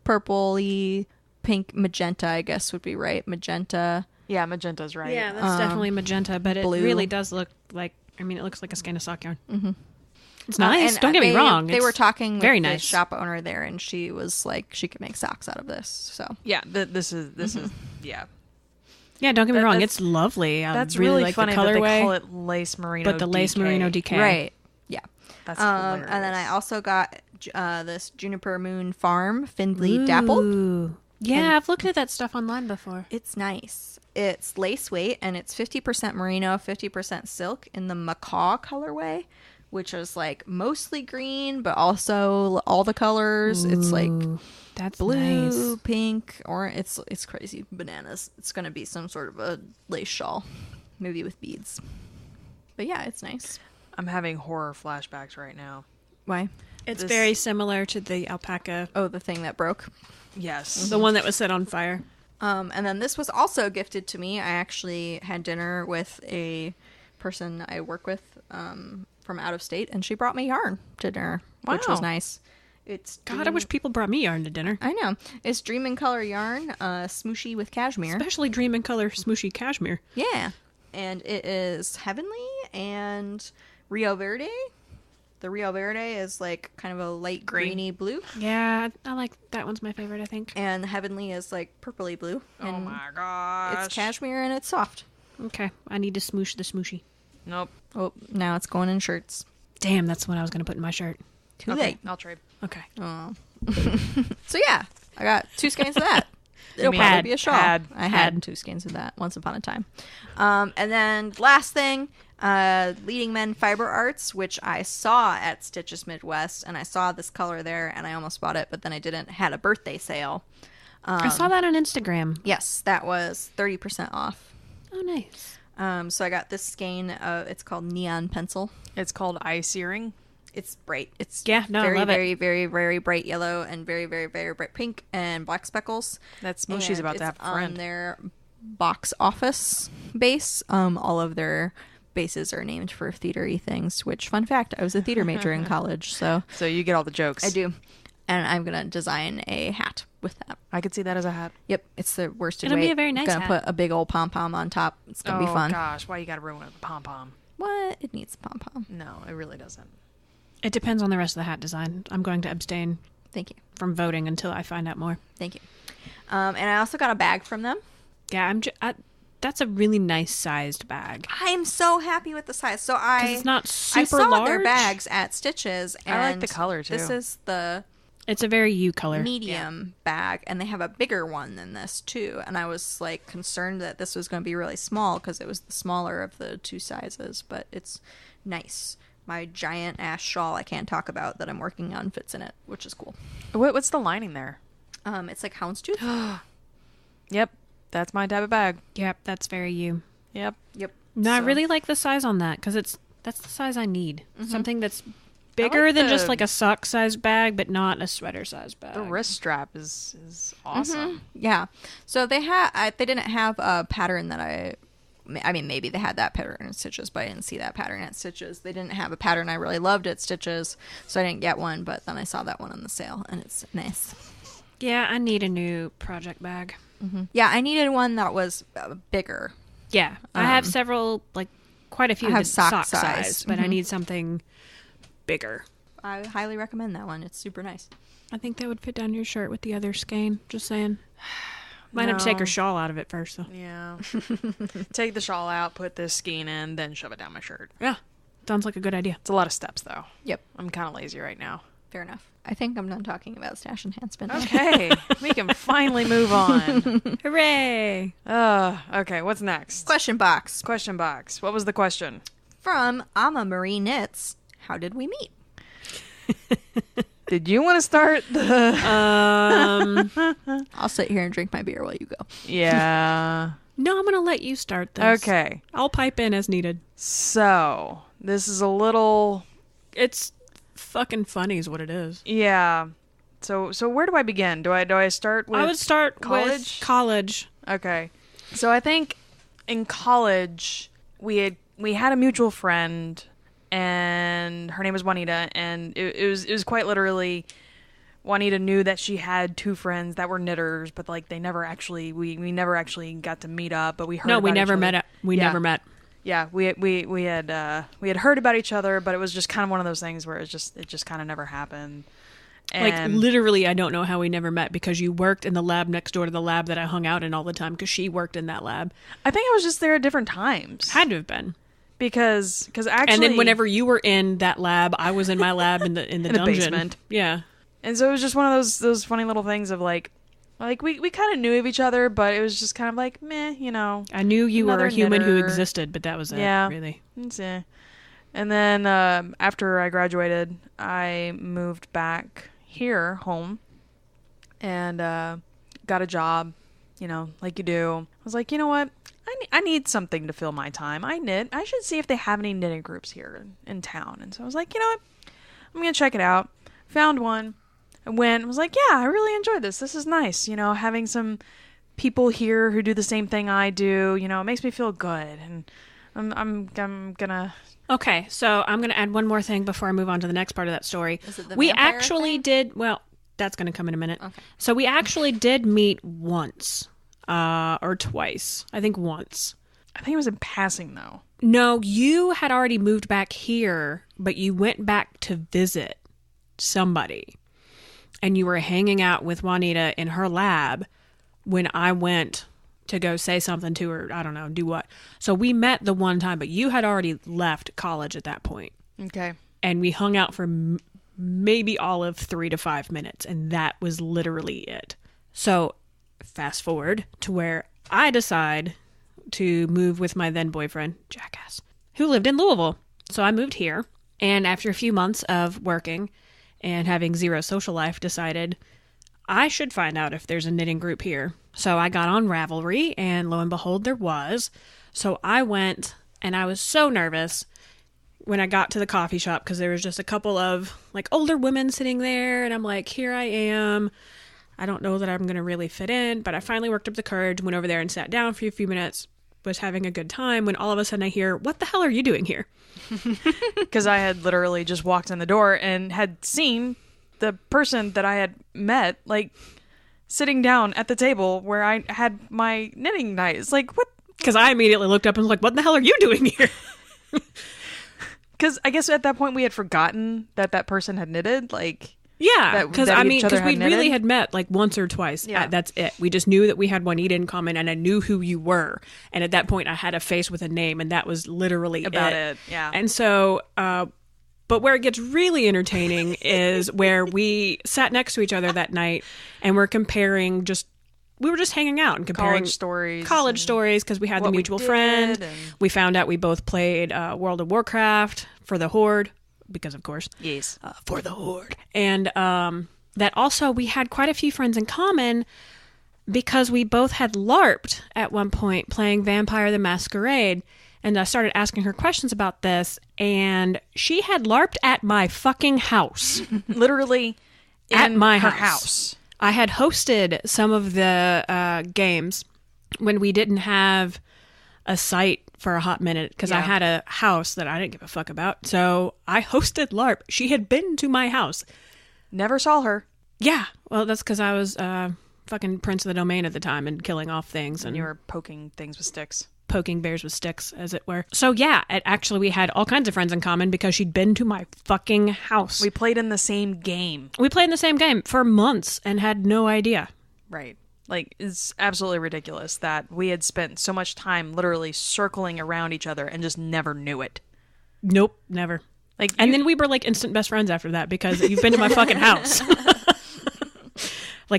purpley, pink, magenta, I guess would be right. Magenta. Yeah, magenta's right. Yeah, that's definitely magenta, but it blue. really does look like, I mean, it looks like a skein of sock yarn. Mm-hmm. It's And, nice. Don't get me wrong. They It's were talking with very the nice. shop owner there, and she was like, she could make socks out of this. So Yeah, this is yeah. Yeah, don't get me That- wrong. that's- It's lovely. I That's really really like funny the that they colorway, call it lace merino. but the lace DK. merino DK. right, yeah. That's And then I hilarious. also got this Juniper Moon Farm Findley Dapple. Ooh. Yeah, And- I've looked at that stuff online before. It's nice. It's lace weight, and it's 50% merino, 50% silk in the macaw colorway, which is like mostly green, but also all the colors. It's like Ooh, that's blue, nice. pink, or it's crazy bananas. It's gonna be some sort of a lace shawl, maybe with beads. But yeah, it's nice. I'm having horror flashbacks right now. Why? It's This- very similar to the alpaca, Oh, the thing that broke. Yes. the one that was set on fire. And then this was also gifted to me. I actually had dinner with a person I work with from out of state, and she brought me yarn to dinner, which was Wow. nice. It's God, I wish people brought me yarn to dinner. I know. It's Dream in Color yarn, smooshy with cashmere. Especially Dream in Color Smooshy Cashmere. Yeah. And it is Heavenly and Rio Verde. The Rio Verde is like kind of a light greeny blue. Yeah, I like that one's my favorite, I think. And the Heavenly is like purpley blue. Oh And my gosh. it's cashmere and it's soft. Okay, I need to smoosh the smooshy. Nope. Oh, now it's going in shirts. Damn, that's what I was going to put in my shirt. Too Okay, late. I'll trade. Okay. Oh. So yeah, I got 2 skeins of that. It'll mean probably had- be a shawl. had- I had 2 skeins of that once upon a time. And then last thing, Leading Men Fiber Arts, which I saw at Stitches Midwest, and I saw this color there, and I almost bought it, but then I didn't. Had a birthday sale. I saw that on Instagram. Yes, that was 30% off. Oh, nice. So I got this skein. It's called Neon Pencil. It's called eye searing. It's bright. It's Yeah, no, I very, love it. very, very, very bright yellow and very, very, very bright pink and black speckles. That's Smooshy's And about to have it's a friend. on their box office base. All of their bases are named for theater-y things, which, fun fact, I was a theater major in college, so So you get all the jokes. I do. And I'm going to design a hat with that. I could see that as a hat. Yep, it's the worsted It'll be weight. a very nice Gonna hat. put a big old pom-pom on top. It's going to be Oh fun. gosh, why you gotta ruin it with pom-pom? What? It needs pom-pom. No, it really doesn't. It depends on the rest of the hat design. I'm going to abstain Thank you. from voting until I find out more. Thank you. And I also got a bag from them. Yeah, that's a really nice sized bag. I'm so happy with the size. So 'Cause I it's not I super saw large. their bags at Stitches, and I like the color, too. This is the It's a very you color. medium bag, and they have a bigger one than this too. And I was like concerned that this was going to be really small because it was the smaller of the 2 sizes, but it's nice. My giant ass shawl I can't talk about that I'm working on fits in it, which is cool. What's the lining there? It's like houndstooth. Yep, that's my type of bag. Yep, that's very you. Yep. Yep. No, I So- really like the size on that because that's the size I need. Something that's bigger than just the- like a sock sized bag, but not a sweater sized bag. The wrist strap is awesome. Yeah. So they didn't have a pattern that I mean, maybe they had that pattern at Stitches, but I didn't see that pattern at Stitches. They didn't have a pattern I really loved at Stitches, so I didn't get one, but then I saw that one on the sale, and it's nice. Yeah, I need a new project bag. Yeah, I needed one that was bigger. Yeah, I have several, like quite a few I of have the sock sock size. size, but I need something bigger. I highly recommend that one. It's super nice. I think that would fit down your shirt with the other skein. Just saying. Might have to take No. her shawl out of it first, though. Yeah. Take the shawl out, put this skein in, then shove it down my shirt. Yeah, sounds like a good idea. It's a lot of steps, though. Yep, I'm kind of lazy right now. fair enough. I think I'm done talking about Stash Enhancement. Okay, we can finally move on. Hooray! Okay, what's next? Question box Question box. What was the question? from Ama Marie Knits. How did we meet? Did you want to start the... I'll sit here and drink my beer while you go. Yeah. No, I'm gonna let you start this. Okay. I'll pipe in as needed. So, this is a little... It's fucking funny, is what it is. Yeah. So where do I begin? Do I start with I would start college? with college. Okay. So I think in college we had a mutual friend, and her name was Juanita, and it was quite literally Juanita knew that she had 2 friends that were knitters, but like they never actually we never actually got to meet up, but we heard No, we about never each other. met. We Yeah. never met. Yeah, we had heard about each other, but it was just kind of one of those things where it just kind of never happened. Like And literally, I don't know how we never met because you worked in the lab next door to the lab that I hung out in all the time because she worked in that lab. I think I was just there at different times. Had to have been. Because actually, And then whenever you were in that lab, I was in my lab in the the dungeon. basement. Yeah. and so it was just one of those funny little things of like we kind of knew of each other, but it was just kind of like meh, you know. I knew you were Another a human who knitter. existed, but that was it, Yeah. really. It's, eh. And then after I graduated, I moved back here, home, and got a job, like you do. I was like, you know what? I need something to fill my time. I knit. I should see if they have any knitting groups here in town. And so I was like, you know what? I'm going to check it out. Found one. I went. I was like, yeah, I really enjoyed this. This is nice. Having some people here who do the same thing I do, it makes me feel good. And I'm gonna... Okay, so I'm going to add one more thing before I move on to the next part of that story. Is it the we vampire actually thing? did, well, that's going to come in a minute. Okay. So we actually did meet once or twice. I think once. I think it was in passing, though. No, you had already moved back here, but you went back to visit somebody. And you were hanging out with Juanita in her lab when I went to go say something to her. I don't know, do what. So we met the one time, but you had already left college at that point. Okay. And we hung out for maybe all of 3 to 5 minutes. And that was literally it. So fast forward to where I decide to move with my then boyfriend, Jackass, who lived in Louisville. So I moved here. And after a few months of working and having zero social life, decided I should find out if there's a knitting group here. So I got on Ravelry, and lo and behold, there was. So I went, and I was so nervous when I got to the coffee shop because there was just a couple of older women sitting there, and I'm like, here I am. I don't know that I'm going to really fit in, but I finally worked up the courage, went over there and sat down for a few minutes, was having a good time when all of a sudden I hear, what the hell are you doing here? Because I had literally just walked in the door and had seen the person that I had met, sitting down at the table where I had my knitting night. It's like, what? Because I immediately looked up and was like, what the hell are you doing here? Because I guess at that point we had forgotten that person had knitted. Yeah, because we really knitted. had met once or twice. Yeah. That's it. We just knew that we had Juanita in common, and I knew who you were. And at that point, I had a face with a name, and that was literally about it. Yeah. And so, but where it gets really entertaining is where we sat next to each other that night, and we're comparing we were just hanging out and comparing college stories because we had the mutual friend. We found out we both played World of Warcraft for the Horde. Because, of course. Yes. For the Horde. And that also we had quite a few friends in common because we both had LARPed at one point playing Vampire the Masquerade. And I started asking her questions about this. And she had LARPed at my fucking house. Literally at my her house. I had hosted some of the games when we didn't have a site for a hot minute because I had a house that I didn't give a fuck about. So I hosted LARP. She had been to my house. Never saw her. Yeah. Well, that's because I was fucking Prince of the Domain at the time and killing off things. And you were poking things with sticks. Poking bears with sticks, as it were. So yeah, we had all kinds of friends in common because she'd been to my fucking house. We played in the same game. We played in the same game for months and had no idea. Right. It's absolutely ridiculous that we had spent so much time literally circling around each other and just never knew it. Nope, never. And then we were instant best friends after that because you've been to my fucking house.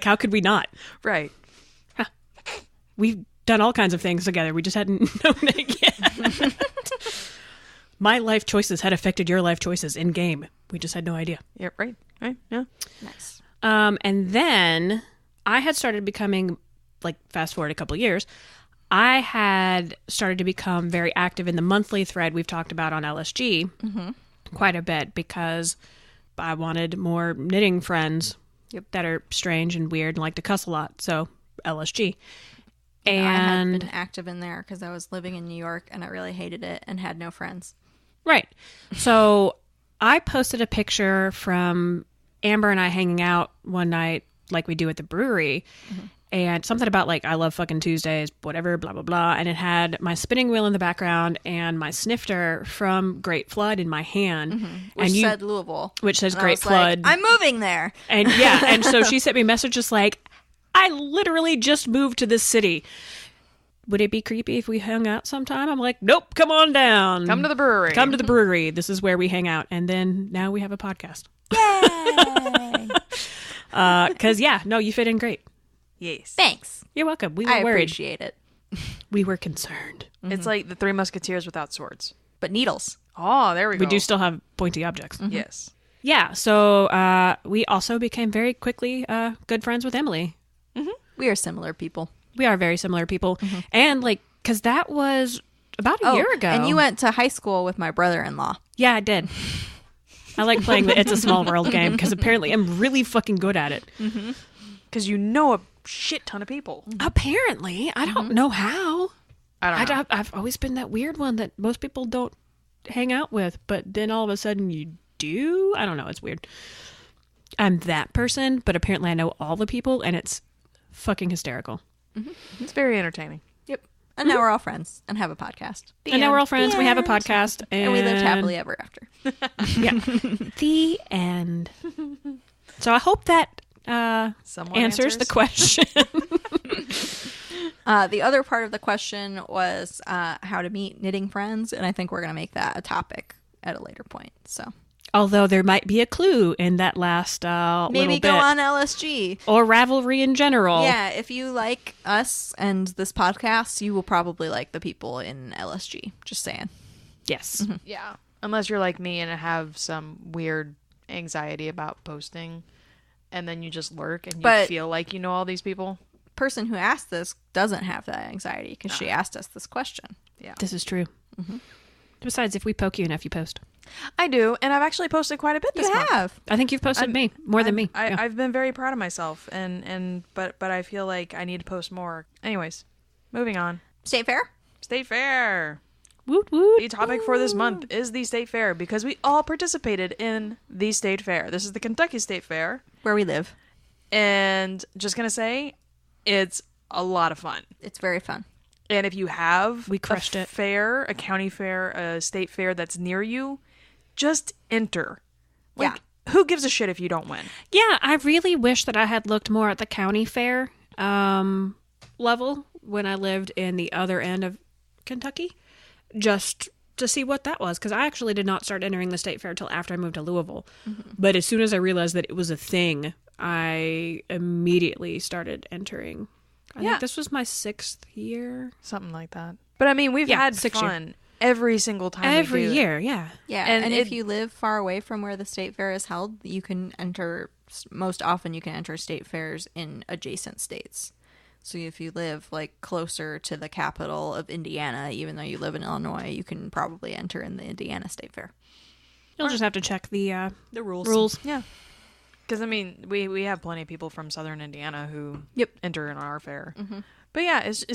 How could we not? Right. Huh. We've done all kinds of things together. We just hadn't known it yet. My life choices had affected your life choices in game. We just had no idea. Yeah, right. Right. Yeah. Nice. And then I had started becoming, fast forward a couple of years, I had started to become very active in the monthly thread we've talked about on LSG quite a bit because I wanted more knitting friends that are strange and weird and like to cuss a lot. So LSG. And I had been active in there because I was living in New York and I really hated it and had no friends. Right. So I posted a picture from Amber and I hanging out one night like we do at the brewery, and something about I love fucking Tuesdays, whatever, blah, blah, blah. And it had my spinning wheel in the background and my snifter from Great Flood in my hand. Which said Louisville. Which says And Great Flood. I'm moving there. And yeah, and so she sent me messages I literally just moved to this city. Would it be creepy if we hung out sometime? I'm like, nope, come on down. Come to the brewery. Come to the brewery. This is where we hang out. And then now we have a podcast. Yay! Because, you fit in great. Yes. Thanks. You're welcome. We were I worried. appreciate it. We were concerned. It's like the Three Musketeers without swords. but needles. Oh, there we go. We do still have pointy objects. Yes. Yeah, so we also became very quickly good friends with Emily. We are similar people. We are very similar people. And, like, because that was about a year ago. And you went to high school with my brother-in-law. Yeah, I did. I like playing the It's a Small World game because apparently I'm really fucking good at it. Because you know a shit ton of people. Apparently. I don't know how. I don't know. I've always been that weird one that most people don't hang out with, but then all of a sudden you do? I don't know. It's weird. I'm that person, but apparently I know all the people, and it's fucking hysterical. It's very entertaining. Yep. And now we're all friends and have a podcast. And now we're all friends. We have a podcast. And we lived happily ever after. Yeah. The end. So I hope that Someone answers the question. The other part of the question was how to meet knitting friends, and I think we're going to make that a topic at a later point. So Although there might be a clue in that last maybe little go bit. on LSG. Or Ravelry in general. Yeah, if you like us and this podcast, you will probably like the people in LSG. Just saying. Yes. Yeah. Unless you're like me and have some weird anxiety about posting, and then you just lurk and you But- feel like you know all these people. Person who asked this doesn't have that anxiety because she asked us this question. Yeah. This is true. Besides, if we poke you enough, you post. I do, and I've actually posted quite a bit this You month. have. I think you've posted me more than me. Yeah. I've been very proud of myself, but I feel like I need to post more. Anyways, moving on. State Fair? State Fair. Woot woot. The topic for this month is the State Fair because we all participated in the State Fair. This is the Kentucky State Fair, Where we live. and just gonna say, it's a lot of fun. It's very fun. And if you have We crushed a it. fair, a county fair, a state fair that's near you, just enter. Like, who gives a shit if you don't win? Yeah, I really wish that I had looked more at the county fair level when I lived in the other end of Kentucky, just to see what that was. Because I actually did not start entering the state fair till after I moved to Louisville. But as soon as I realized that it was a thing, I immediately started entering. I Yeah. think this was my 6th year. Something like that. But I mean, we've Yeah, had 6 year. fun every single time. Every we do it. year, yeah. Yeah, And and it- if you live far away from where the state fair is held, you can enter, most often you can enter state fairs in adjacent states. So if you live like closer to the capital of Indiana, even though you live in Illinois, you can probably enter in the Indiana State Fair. You'll just have to check the The rules. Yeah. Because, I mean, we have plenty of people from southern Indiana who enter in our fair. But yeah, it's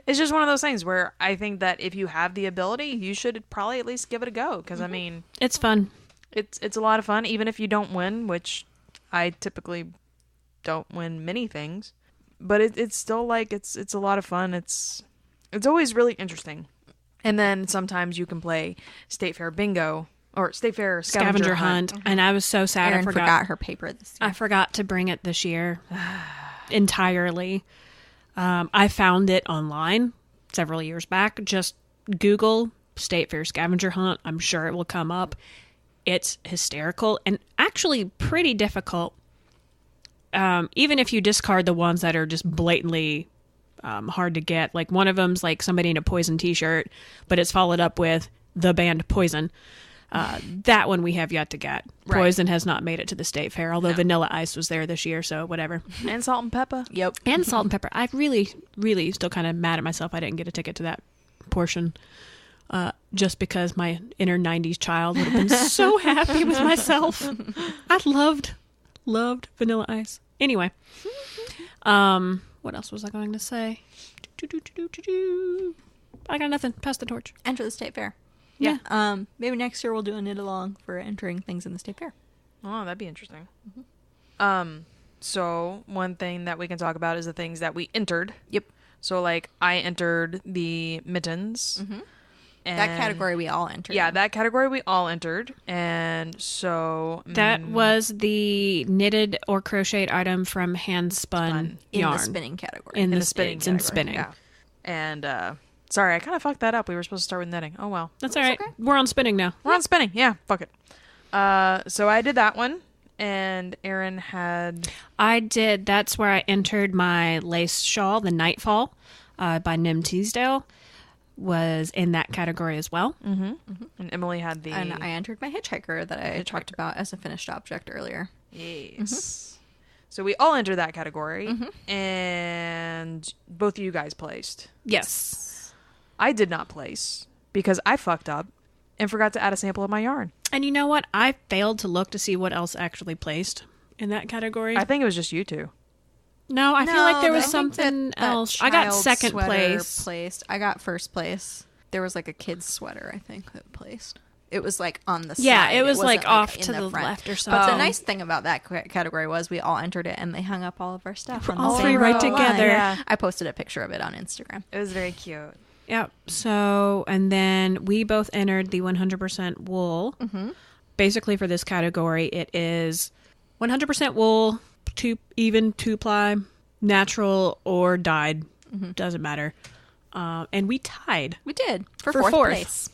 it's just one of those things where I think that if you have the ability, you should probably at least give it a go. Because, I mean, It's fun. it's a lot of fun, even if you don't win, which I typically don't win many things. But it's still like, it's a lot of fun. It's always really interesting. And then sometimes you can play State Fair Bingo or State Fair Scavenger hunt. And I was so sad Erin I forgot her paper this year. I forgot to bring it this year entirely. I found it online several years back. Just Google State Fair Scavenger Hunt. I'm sure it will come up. It's hysterical and actually pretty difficult. Even if you discard the ones that are just blatantly hard to get. Like one of them's like somebody in a Poison t-shirt, but it's followed up with the band Poison. That one we have yet to get. Right. Poison has not made it to the state fair, although Vanilla Ice was there this year, so whatever. And Salt and Pepper. Yep. And Salt and Pepper. I really, really still kind of mad at myself I didn't get a ticket to that portion. Just because my inner 90s child would have been so happy with myself. I loved Vanilla Ice. Anyway. What else was I going to say? I got nothing. Pass the torch. Enter the state fair. Yeah. Maybe next year we'll do a knit along for entering things in the state fair. Oh, that'd be interesting. So one thing that we can talk about is the things that we entered. Yep. So like I entered the mittens. And That category we all entered. Yeah, that category we all entered. And so That was the knitted or crocheted item from hand spun in yarn. the spinning category. In the spinning States, in category, spinning. Yeah. And sorry, I kind of fucked that up. We were supposed to start with knitting. Oh well. That's all right. We're on spinning now. We're on spinning. Yeah, fuck it. So I did that one, and Erin had I did. That's where I entered my lace shawl, the Nightfall, by Nim Teasdale. was in that category as well. And Emily had the... And I entered my hitchhiker that I talked about as a finished object earlier. Yes. So we all entered that category, and both of you guys placed. Yes. I did not place because I fucked up and forgot to add a sample of my yarn. And you know what? I failed to look to see what else actually placed in that category. I think it was just you two. No, I feel like there was I think something that else. I got child second sweater place. placed. I got first place. There was like a kid's sweater, I think, that placed. It was like on the side. Yeah, it was wasn't, like off in to the front. left or But something. the nice thing about that category was we all entered it and they hung up all of our stuff on the all same three right row together. line. Yeah. I posted a picture of it on Instagram. It was very cute. Yep. So, and then we both entered the 100% wool. Basically, for this category, it is 100% wool, two-ply, natural or dyed. Doesn't matter. And we tied. We did for For fourth fourth. place.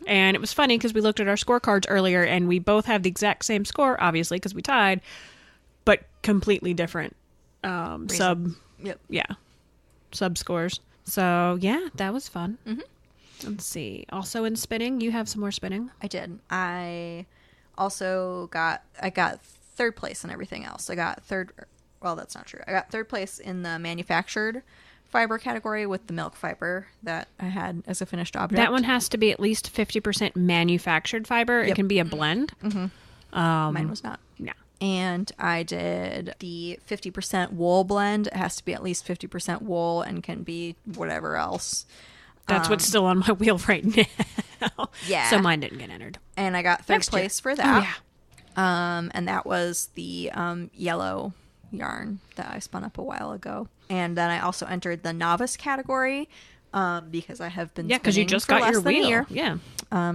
And it was funny because we looked at our scorecards earlier and we both have the exact same score, obviously, because we tied, but completely different sub scores. So, yeah, that was fun. Let's see. Also in spinning, you have some more spinning. I did. I also got third place in everything else. I got well, that's not true. I got third place in the manufactured fiber category with the milk fiber that I had as a finished object. That one has to be at least 50% manufactured fiber. It can be a blend. Mine was not. Yeah. And I did the 50% wool blend. It has to be at least 50% wool and can be whatever else. That's what's still on my wheel right now. Yeah. So mine didn't get entered. And I got third Next year. place for that. Oh, yeah. And that was the yellow yarn that I spun up a while ago. And then I also entered the novice category because I have been Yeah, because you spinning just for got less your than a wheel. year. Yeah.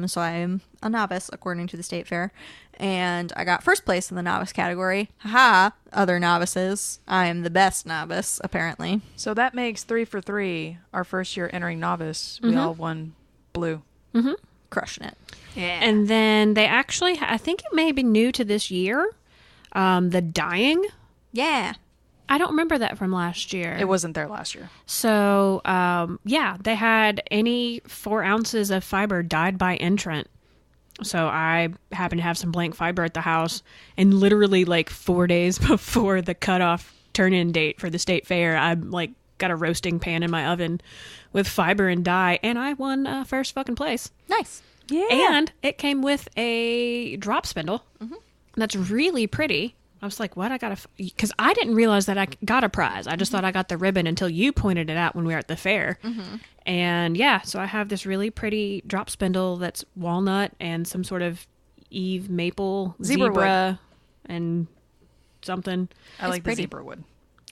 So I am a novice according to the state fair. And I got first place in the novice category. Haha, other novices. I am the best novice, apparently. So that makes 3 for 3. Our first year entering novice, we all won blue. Crushing it. Yeah. And then they actually, I think it may be new to this year, the dyeing. Yeah. I don't remember that from last year. It wasn't there last year. So, yeah, they had any 4 ounces of fiber dyed by entrant. So I happened to have some blank fiber at the house, and literally like 4 days before the cutoff turn-in date for the state fair, I like got a roasting pan in my oven with fiber and dye, and I won first fucking place. Nice. Yeah. And it came with a drop spindle. That's really pretty. I was like, what? I got because I didn't realize that I got a prize. I just thought I got the ribbon until you pointed it out when we were at the fair. And yeah, so I have this really pretty drop spindle that's walnut and some sort of Eve maple Zebra zebra and something. I like pretty. the zebra wood.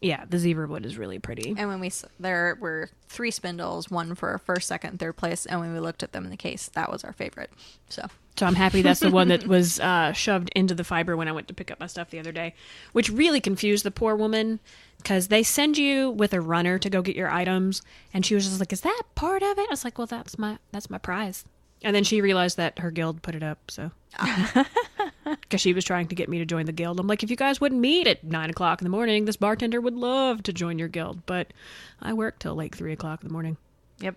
Yeah, the zebra wood is really pretty. And when there were 3 spindles, one for first, second, and third place. And when we looked at them in the case, that was our favorite. So I'm happy that's the one that was shoved into the fiber when I went to pick up my stuff the other day, which really confused the poor woman because they send you with a runner to go get your items, and she was just like, "Is that part of it?" I was like, "Well, that's my prize." And then she realized that her guild put it up, so because she was trying to get me to join the guild. I'm like, if you guys wouldn't meet at 9 o'clock in the morning, this bartender would love to join your guild, but I work till like 3 o'clock in the morning. Yep.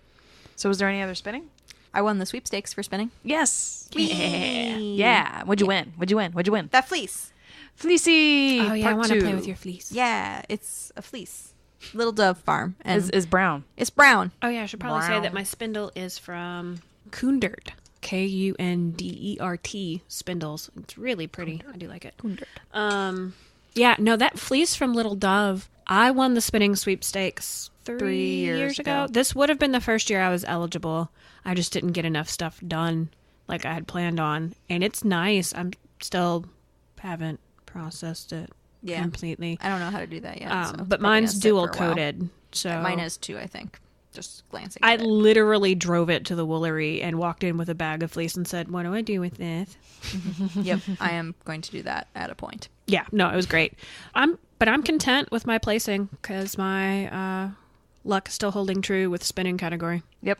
So was there any other spinning? I won the sweepstakes for spinning. Yes. Yeah. Yeah. What'd you win? What'd you win? What'd you win? That fleece. Fleecy. Oh yeah, I part want to 2. play with your fleece. Yeah, it's a fleece. Little Dove Farm. And Is brown. it's brown. Oh yeah, I should probably say Brown. that my spindle is from Kundert. Kundert spindles. It's really pretty. I do like it. Yeah, no, that fleece from Little Dove. I won the spinning sweepstakes 3 years ago. This would have been the first year I was eligible. I just didn't get enough stuff done like I had planned on. And it's nice. I'm still haven't processed it completely. I don't know how to do that yet. so it's But probably mine's gonna sit for a dual while. coated. So Mine is too, I think. Just glancing I at it. literally drove it to the woolery and walked in with a bag of fleece and said, "What do I do with this?" Yep, I am going to do that at a point. Yeah, no, it was great. I'm content with my placing because my luck is still holding true with spinning category. Yep.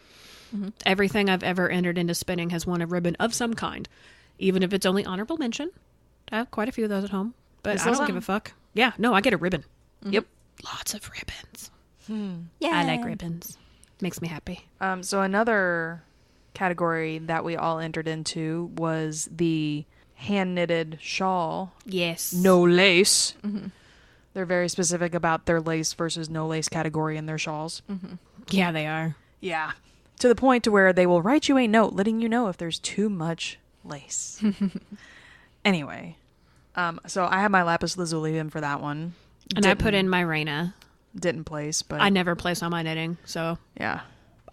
Everything I've ever entered into spinning has won a ribbon of some kind, even if it's only honorable mention. I have quite a few of those at home, but It's I don't awesome. give a fuck. Yeah, no, I get a ribbon. Yep. Lots of ribbons. Yeah, I like ribbons. Makes me happy. So another category that we all entered into was the hand-knitted shawl. Yes. No lace. They're very specific about their lace versus no lace category in their shawls. Yeah, they are. Yeah. To the point to where they will write you a note letting you know if there's too much lace. Anyway, so I had my lapis lazuli in for that one. And I put in my Reina. Didn't place, but I never place on my knitting, so yeah.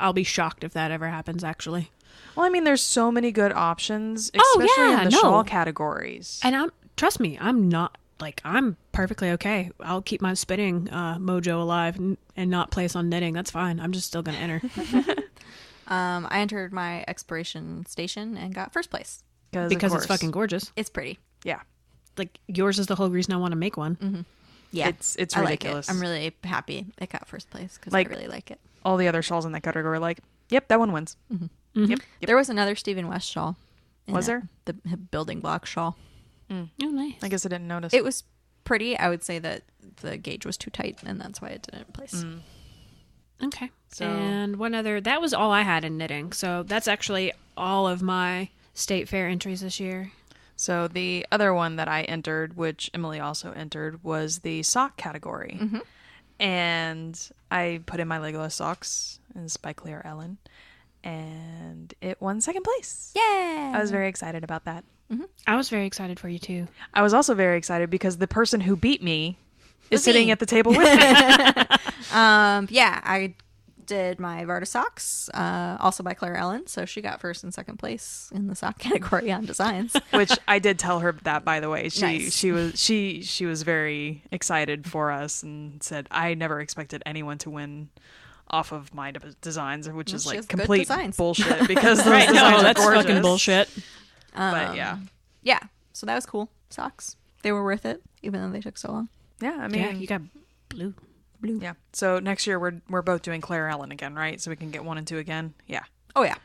I'll be shocked if that ever happens, actually. Well, I mean, there's so many good options, especially in the shawl categories. And trust me, I'm not, like, I'm perfectly okay. I'll keep my spinning mojo alive and not place on knitting. That's fine. I'm just still going to enter. I entered my exploration station and got first place. Because it's fucking gorgeous. It's pretty. Yeah. Like, yours is the whole reason I want to make one. Yeah. It's I ridiculous. like it. I'm really happy it got first place because Like- I really like it. All the other shawls in that category were like, yep, that one wins. Yep. There was another Stephen West shawl. in Was it, there? The building block shawl. Oh, nice. I guess I didn't notice. It was pretty. I would say that the gauge was too tight, and that's why it didn't place. Okay. So- And one other, that was all I had in knitting. So that's actually all of my state fair entries this year. So the other one that I entered, which Emily also entered, was the sock category. And I put in my Legolas socks. It's by Claire Ellen. And it won second place. Yeah. I was very excited about that. I was very excited for you too. I was also very excited because the person who beat me is Was sitting me. at the table with me. Yeah, I did my Varda socks, also by Claire Ellen. So she got first and second place in the sock category on designs. Which I did tell her that, by the way. Nice. She was very excited for us and said, I never expected anyone to win off of my designs, which is She like has good complete designs. bullshit because those Right, designs no, are that's gorgeous. fucking bullshit. But yeah. Yeah, so that was cool. Socks. They were worth it, even though they took so long. Yeah, I mean, Yeah, you got blue. yeah. So next year we're both doing Claire Ellen again, right? So we can get 1 and 2 again. Yeah. Oh, yeah.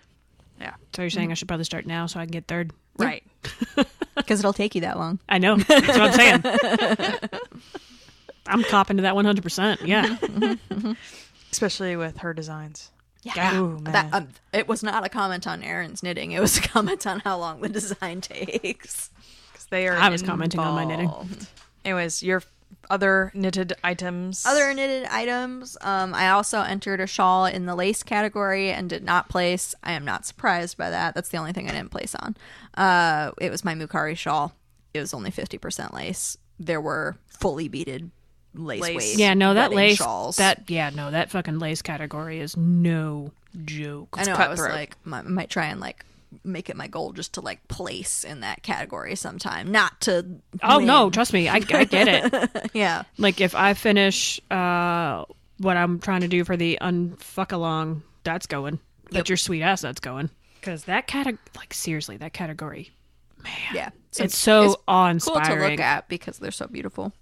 Yeah. So you're saying I should probably start now so I can get third? Right. Because it'll take you that long. I know. That's what I'm saying. I'm copping to that 100%. Yeah. Especially with her designs. Yeah. Ooh, man. That, it was not a comment on Erin's knitting. It was a comment on how long the design takes. 'Cause they are I was commenting on my knitting. involved. Anyways, your other knitted items. Other knitted items. I also entered a shawl in the lace category and did not place. I am not surprised by that. That's the only thing I didn't place on. It was my Mukari shawl. It was only 50% lace. There were fully beaded lace weight. Yeah, no, that wedding lace, shawls. that fucking lace category is no joke. I know. I was cutthroat. like, I might try and like make it my goal just to like place in that category sometime, not to. Oh, win. no, trust me. I get it. Yeah. Like, if I finish what I'm trying to do for the UnFuck Along, that's going. But Yep. your sweet ass, that's going. Because that category, like, seriously, that category, man. Yeah. It's so Cool awe-inspiring. to look at because they're so beautiful.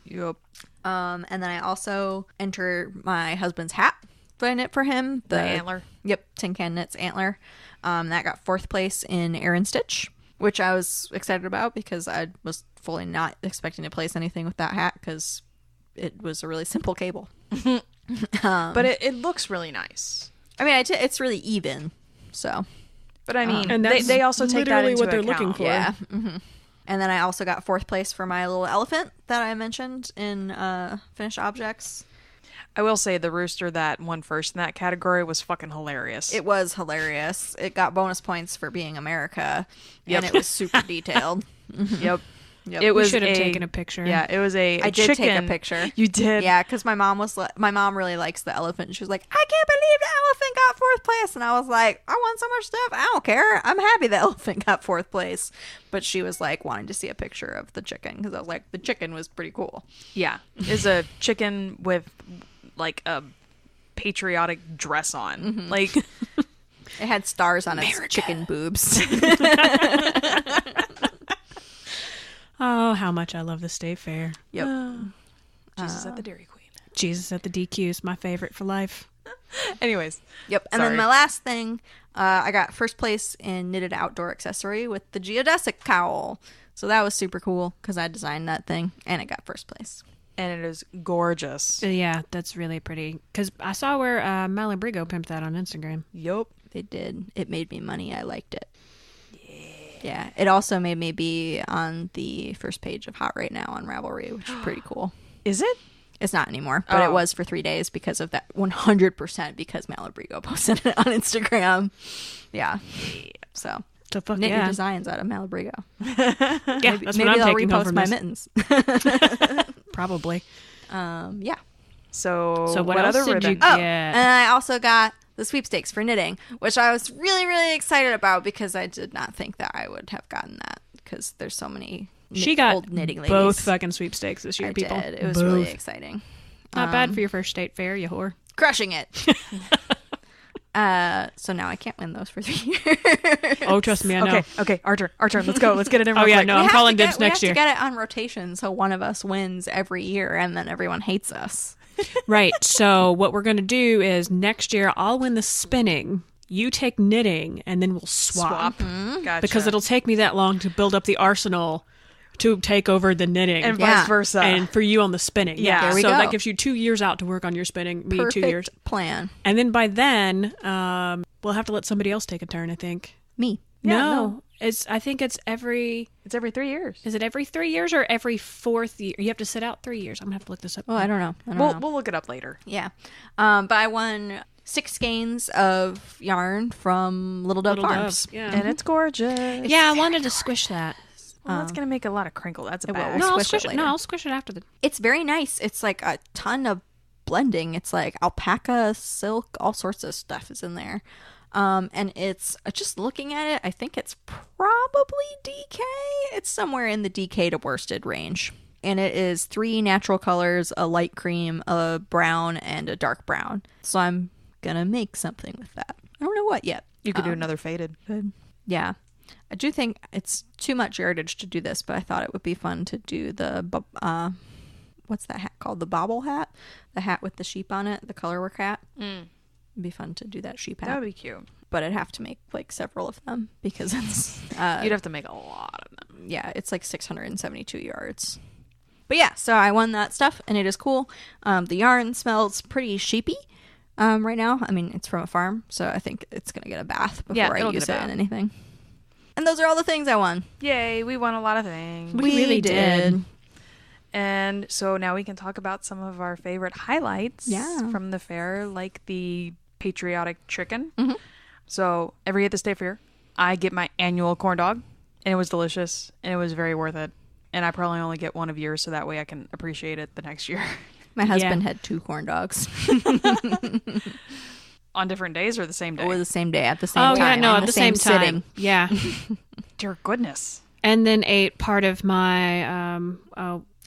Yup. And then I also entered my husband's hat that I knit for him. The antler. Yep, Tin Can Knits antler. That got 4th place in Aran Stitch, which I was excited about because I was fully not expecting to place anything with that hat because it was a really simple cable. But it looks really nice. I mean, it's really even, so But I mean, And they, that's they also take that literally into what they're account. looking for. yeah. And then I also got 4th place for my little elephant that I mentioned in finished objects. I will say the rooster that won first in that category was fucking hilarious. It was hilarious. It got bonus points for being America, Yep. and it was super detailed. Yep. Yep. It We was should have taken a picture. Yeah, it was a I did take a chicken. picture. You did? Yeah, because my mom really likes the elephant. And she was like, I can't believe the elephant got 4th place. And I was like, I won so much stuff. I don't care. I'm happy the elephant got 4th place. But she was like wanting to see a picture of the chicken because I was like, the chicken was pretty cool. Yeah. Is a chicken with like a patriotic dress on. Mm-hmm. Like, It had stars on its chicken boobs. Oh, how much I love the state fair. Yep. Jesus at the Dairy Queen. Jesus at the DQ's my favorite for life. Anyways. Yep. And Sorry. then my last thing, I got 1st place in knitted outdoor accessory with the geodesic cowl. So that was super cool because I designed that thing and it got 1st place. and it is gorgeous. Yeah, that's really pretty. Because I saw where Malabrigo pimped that on Instagram. Yup. They did. It made me money. I liked it. Yeah. It also made me be on the first page of Hot Right Now on Ravelry, which is pretty cool. Is it? It's not anymore, but it was for 3 days because of that 100% because Malabrigo posted it on Instagram. Yeah. So fuck knit your yeah. designs out of Malabrigo. Yeah, that's Maybe what I'm they'll taking home repost from my this. mittens. Probably. Yeah. So what else other did you ribbon? get? Oh, and I also got the sweepstakes for knitting, which I was really, really excited about because I did not think that I would have gotten that because there's so many She got old knitting ladies. both fucking sweepstakes this year, I people. did. It was Both. really exciting. Not bad for your first state fair, you whore. Crushing it. So now I can't win those for 3 years. Oh, trust me, I know. Okay, our turn. Let's go. Let's get it in. Oh, real yeah, quick. no. I'm calling dibs next year. We have to get it on rotation so one of us wins every year and then everyone hates us. Right. So what we're going to do is next year I'll win the spinning, you take knitting, and then we'll swap. Gotcha. Because it'll take me that long to build up the arsenal to take over the knitting. and Yeah. vice versa. And for you on the spinning. Yeah. There we so go. that gives you 2 years out to work on your spinning, me Perfect 2 years. plan. And then by then, we'll have to let somebody else take a turn, I think. Me. No. I think it's every... it's every 3 years. Is it every 3 years or every 4th year? You have to sit out 3 years. I'm going to have to look this up. Well, I don't know. I don't know. We'll look it up later. Yeah. But I won 6 skeins of yarn from Little Dove Little Farms. Dove, yeah. And it's gorgeous. Yeah, I wanted to squish that. Well, that's gonna make a lot of crinkle. That's a It will. bad. No, I'll squish it squish it. later. No, I'll squish it after the... It's very nice. It's like a ton of blending. It's like alpaca, silk, all sorts of stuff is in there. And it's just looking at it, I think it's probably DK. It's somewhere in the DK to worsted range. And it is 3 natural colors, a light cream, a brown, and a dark brown. So I'm gonna make something with that. I don't know what yet. You could do another faded. Yeah. I do think it's too much yardage to do this, but I thought it would be fun to do the, what's that hat called? The bobble hat? The hat with the sheep on it, the colorwork hat. It'd be fun to do that sheep hat. That would be cute. But I'd have to make like several of them because it's, You'd have to make a lot of them. yeah, it's like 672 yards. But yeah, so I won that stuff and it is cool. The yarn smells pretty sheepy right now. I mean, it's from a farm, so I think it's going to get a bath before I it'll use get it a in bath. anything. And those are all the things I won. Yay, we won a lot of things. We really did. And so now we can talk about some of our favorite highlights Yeah. from the fair, like the patriotic chicken. So every year at the state fair, I get my annual corn dog, and it was delicious, and it was very worth it. And I probably only get one of yours, so that way I can appreciate it the next year. My husband had 2 corn dogs. On different days or the same day? Or the same day at the same Oh, time. yeah, no, on at the same time. sitting. Yeah. Dear goodness. And then ate part of my,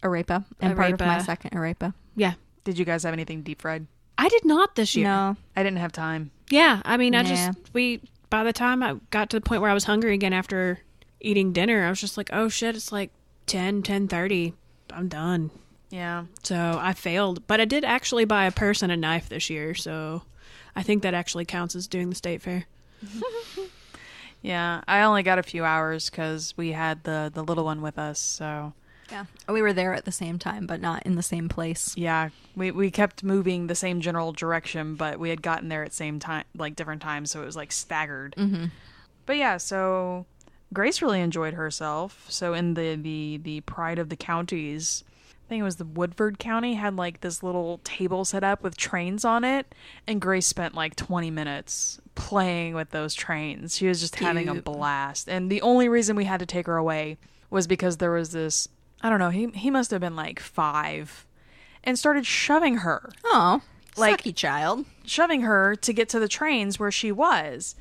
Arepa. And part of my Arepa. second arepa. yeah. Did you guys have anything deep fried? I did not this year. No. I didn't have time. Yeah, I mean, Nah. by the time I got to the point where I was hungry again after eating dinner, I was just like, oh shit, it's like 10:30. I'm done. Yeah. So I failed. But I did actually buy a purse and a knife this year, so I think that actually counts as doing the state fair. Yeah, I only got a few hours because we had the little one with us, so... Yeah. We were there at the same time, but not in the same place. Yeah, we kept moving the same general direction, but we had gotten there at same time, like different times, so it was like staggered. But yeah, so Grace really enjoyed herself. So in the Pride of the Counties, I think it was the Woodford County, had like this little table set up with trains on it, and Grace spent like 20 minutes playing with those trains. She was just having a Cute. blast. And the only reason we had to take her away was because there was this, I don't know, he must have been like 5 and started shoving her. Oh, Like- sucky child. Shoving her to get to the trains where she was.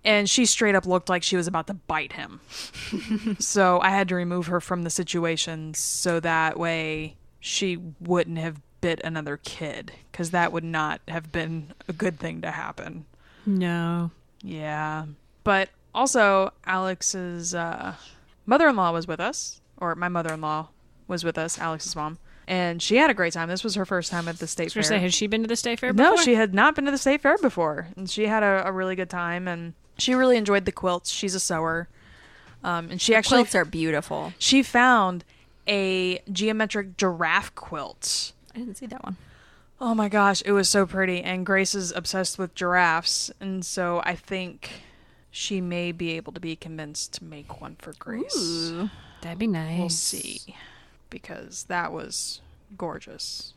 And she straight up looked like she was about to bite him. So I had to remove her from the situation so that way she wouldn't have bit another kid. Because that would not have been a good thing to happen. No. Yeah. But also, Alex's mother-in-law was with us. Or my mother-in-law was with us, Alex's mom. And she had a great time. This was her first time at the state I was gonna fair. say, has she been to the state fair before? No, she had not been to the state fair before. And she had a really good time. And she really enjoyed the quilts. She's a sewer. And she actually Quilts are beautiful. she found a geometric giraffe quilt. I didn't see that one. Oh my gosh, it was so pretty. And Grace is obsessed with giraffes. And so I think she may be able to be convinced to make one for Grace. Ooh. That'd be nice. We'll see. Because that was gorgeous.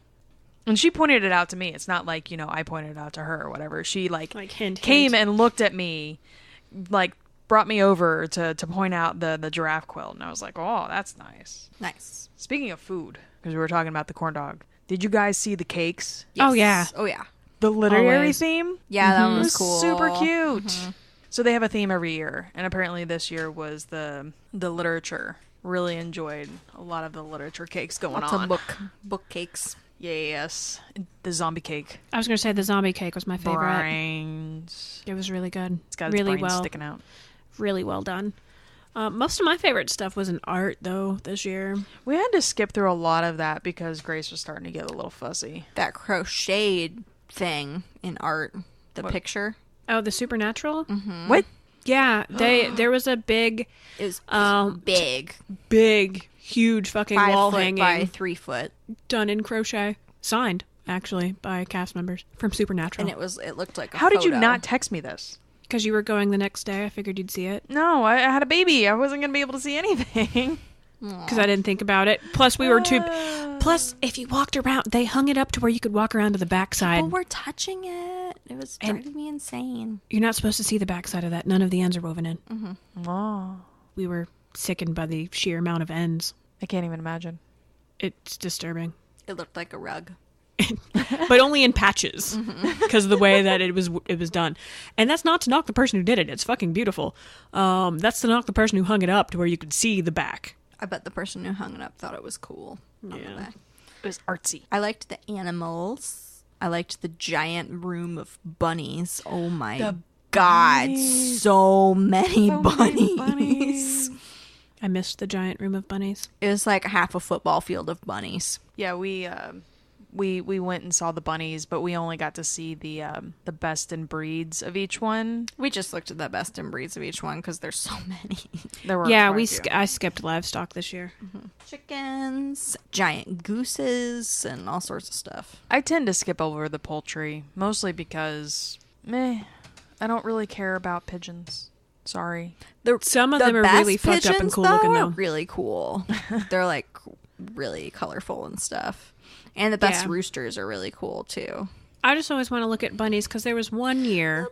And she pointed it out to me. It's not like, I pointed it out to her or whatever. She Hint, came hint. and looked at me, brought me over to point out the giraffe quilt. And I was like, oh, that's nice. Nice. Speaking of food, because we were talking about the corn dog, did you guys see the cakes? Oh, yeah. Oh, yeah. The literary Always. theme? Yeah, that one It was was cool. super cute. So they have a theme every year. And apparently this year was the literature. Really enjoyed a lot of the literature cakes going Lots on. of book cakes. Yes. The zombie cake. I was going to say the zombie cake was my favorite. Brains. It was really good. It's got its really brains sticking out. Really well done. Most of my favorite stuff was in art, though, this year. We had to skip through a lot of that because Grace was starting to get a little fussy. That crocheted thing in art. The What? picture. Oh, the Supernatural? What? Yeah, there was a big, It was big. huge fucking 5 wall foot hanging by 3 foot. done in crochet. Signed, actually, by cast members from Supernatural. And it looked like a How did you photo. not text me this? Because you were going the next day, I figured you'd see it. No, I had a baby. I wasn't going to be able to see anything. Because I didn't think about it. Plus, we were too... Plus, if you walked around, they hung it up to where you could walk around to the backside. People were touching it. It was driving me insane. You're not supposed to see the backside of that. None of the ends are woven in. Oh, We were sickened by the sheer amount of ends. I can't even imagine. It's disturbing. It looked like a rug. But only in patches because of the way that it was done. And that's not to knock the person who did it. It's fucking beautiful. That's to knock the person who hung it up to where you could see the back. I bet the person who hung it up thought it was cool. on the Yeah. back. It was artsy. I liked the animals. I liked the giant room of bunnies. Oh my god, bunnies. so many bunnies. bunnies. I missed the giant room of bunnies. It was like half a football field of bunnies. Yeah, we went and saw the bunnies, but we only got to see the best in breeds of each one. We just looked at the best in breeds of each one because there's so many. There were Yeah, quite a few. I skipped livestock this year. Chickens, giant gooses, and all sorts of stuff. I tend to skip over the poultry, mostly because, I don't really care about pigeons. Sorry. Some of The them are best really fucked up and pigeons, cool looking, though, though. are really cool. They're like really colorful and stuff. And the best Yeah. roosters are really cool too. I just always want to look at bunnies because there was one year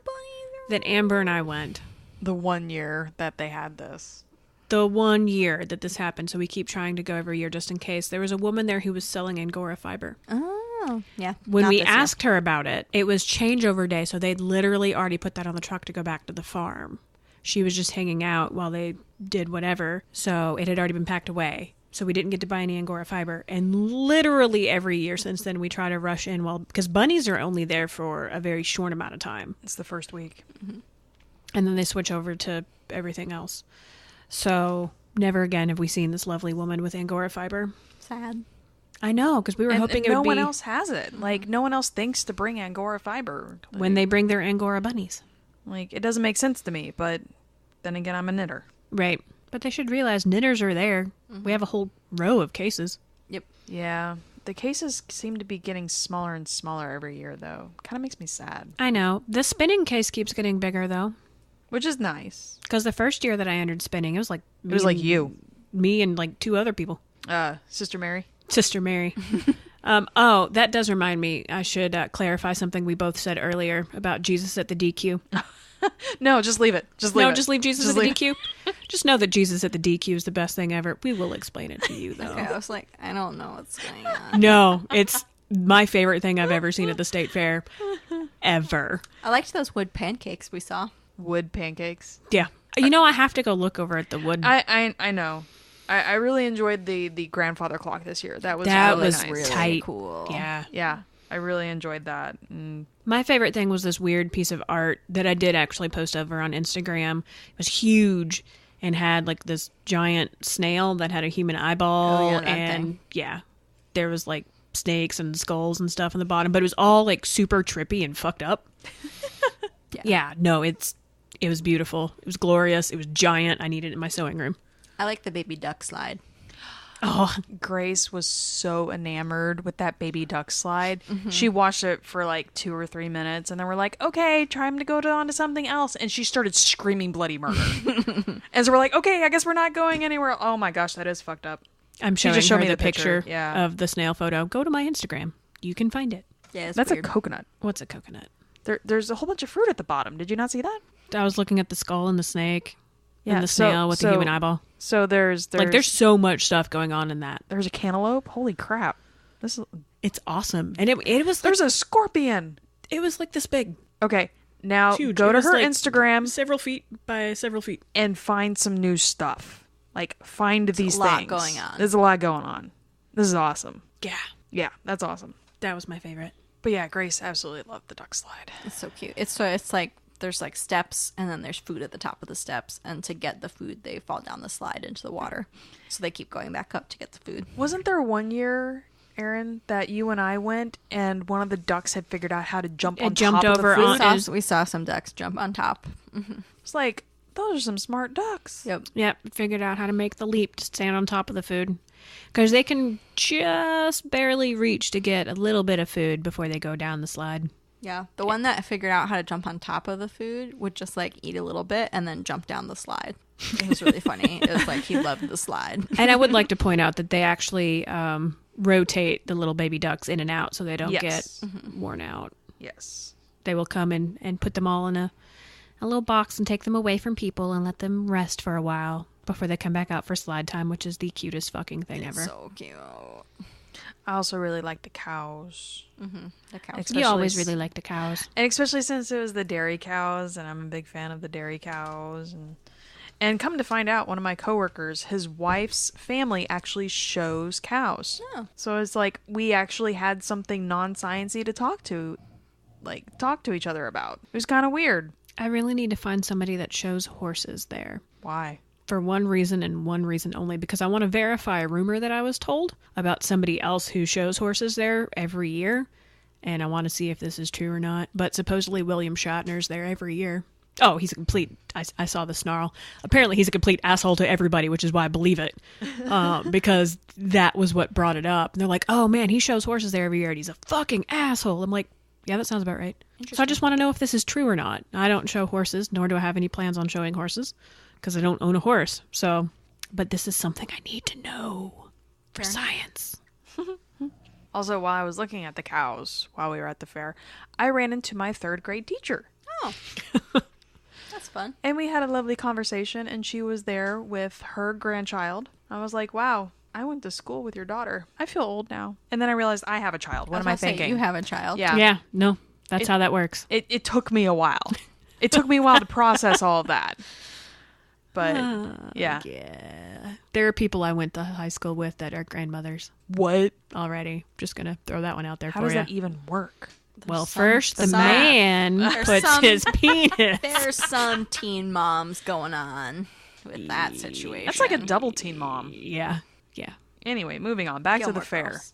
that Amber and I went. The 1 year that they had this. The 1 year that this happened, so we keep trying to go every year just in case. There was a woman there who was selling Angora fiber. Oh, yeah. When Not we this year. asked her about it, it was changeover day, so they'd literally already put that on the truck to go back to the farm. She was just hanging out while they did whatever, so it had already been packed away. So we didn't get to buy any Angora fiber. And literally every year since then, we try to rush in because bunnies are only there for a very short amount of time. It's the first week. And then they switch over to everything else. So never again have we seen this lovely woman with Angora fiber. Sad. I know, because we were hoping it no would one be else has it. Like, no one else thinks to bring Angora fiber. when they bring their Angora bunnies. Like, it doesn't make sense to me, but then again, I'm a knitter. Right. But they should realize knitters are there. We have a whole row of cases. Yep. Yeah. The cases seem to be getting smaller and smaller every year, though. Kind of makes me sad. I know. The spinning case keeps getting bigger, though. Which is nice. Because the first year that I entered spinning, it was like... It was like you. Me and like 2 other people. Sister Mary. Sister Mary. Oh, that does remind me. I should clarify something we both said earlier about Jesus at the DQ. No, just leave it. Just leave it. Just leave Jesus Just at the leave DQ. Just know that Jesus at the DQ is the best thing ever. We will explain it to you, though. Okay, I was like, I don't know what's going on. No, it's my favorite thing I've ever seen at the state fair. Ever. I liked those wood pancakes we saw. Wood pancakes. Yeah. You know, I have to go look over at the wood. I know. I really enjoyed the grandfather clock this year. That was That really was nice. Really tight. cool. Yeah. Yeah, I really enjoyed that. And My favorite thing was this weird piece of art that I did actually post over on Instagram. It was huge and had like this giant snail that had a human eyeball. Oh, yeah, that and thing. yeah, there was like snakes and skulls and stuff on the bottom, but it was all like super trippy and fucked up. Yeah, no, it was beautiful. It was glorious. It was giant. I needed it in my sewing room. I like the baby duck slide. Oh, Grace was so enamored with that baby duck slide. Mm-hmm. She watched it for like 2 or 3 minutes, and then we're like, okay, time to go on to something else. And she started screaming bloody murder. And so we're like, okay, I guess we're not going anywhere. Oh my gosh, that is fucked up. I'm She showing just showed her me the the picture. picture Yeah. of the snail photo. Go to my Instagram. You can find it. Yeah, it's That's weird. a coconut. What's a coconut? There's a whole bunch of fruit at the bottom. Did you not see that? I was looking at the skull and the snake Yeah, and the so- snail with the so- human eyeball. So there's Like, there's so much stuff going on in that. there's a cantaloupe. Holy crap! This is, It's awesome. And it was like, there's a scorpion. it was like this big. Okay, now Huge. go It to was her like Instagram Several feet by several feet. and find some new stuff. Like find these a lot things. going on. There's a lot going on. This is awesome. Yeah. Yeah, that's awesome. That was my favorite. But yeah, Grace absolutely loved the duck slide. It's so cute. It's like there's like steps and then there's food at the top of the steps, and to get the food they fall down the slide into the water. So they keep going back up to get the food. Wasn't there one year, Aaron, that you and I went and one of the ducks had figured out how to jump It on jumped top over of the on- food? We saw some ducks jump on top. It's like, those are some smart ducks. Yep. Yep. Figured out how to make the leap to stand on top of the food. Because they can just barely reach to get a little bit of food before they go down the slide. Yeah. The one that figured out how to jump on top of the food would just like eat a little bit and then jump down the slide. It was really funny. It was like he loved the slide. And I would like to point out that they actually rotate the little baby ducks in and out so they don't Yes. get worn out. Yes. They will come and put them all in a little box and take them away from people and let them rest for a while before they come back out for slide time, which is the cutest fucking thing It's ever. so cute. I also really like the cows. The cow. Especially You always s- really like the cows. And especially since it was the dairy cows, and I'm a big fan of the dairy cows. And come to find out, one of my coworkers, his wife's family actually shows cows. Oh. So it's like we actually had something non-sciencey to talk to each other about. It was kind of weird. I really need to find somebody that shows horses there. Why? For one reason and one reason only, because I want to verify a rumor that I was told about somebody else who shows horses there every year, and I want to see if this is true or not. But supposedly William Shatner's there every year. Oh, he's a complete... I saw the snarl. Apparently he's a complete asshole to everybody, which is why I believe it. Because that was what brought it up. And they're like, oh man, he shows horses there every year, and he's a fucking asshole. I'm like, yeah, that sounds about right. So I just want to know if this is true or not. I don't show horses, nor do I have any plans on showing horses, because I don't own a horse. So, but this is something I need to know for science. Also, while I was looking at the cows while we were at the fair, I ran into my 3rd grade teacher. Oh. That's fun. And we had a lovely conversation, and she was there with her grandchild. I was like, wow, I went to school with your daughter. I feel old now. And then I realized I have a child. What am I thinking? You have a child. Yeah. Yeah, no, that's how that works. It took me a while. It took me a while to process all of that. But, yeah. Yeah. There are people I went to high school with that are grandmothers What? already. Just going to throw that one out there How for does you. that even work? Well, some- first, the some- man There's puts some- his penis. There's some teen moms going on with that situation. That's like a double teen mom. Yeah, yeah. Anyway, moving on. Back to Gilmore the fair. Girls.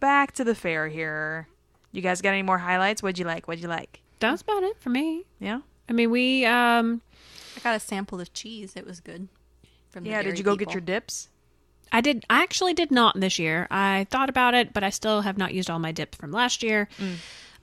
Back to the fair here. You guys got any more highlights? What'd you like? That's about it for me. Yeah? I mean, we, I got a sample of cheese. It was good. From the Yeah, did dairy you go people. get your dips? I actually did not this year. I thought about it, but I still have not used all my dips from last year.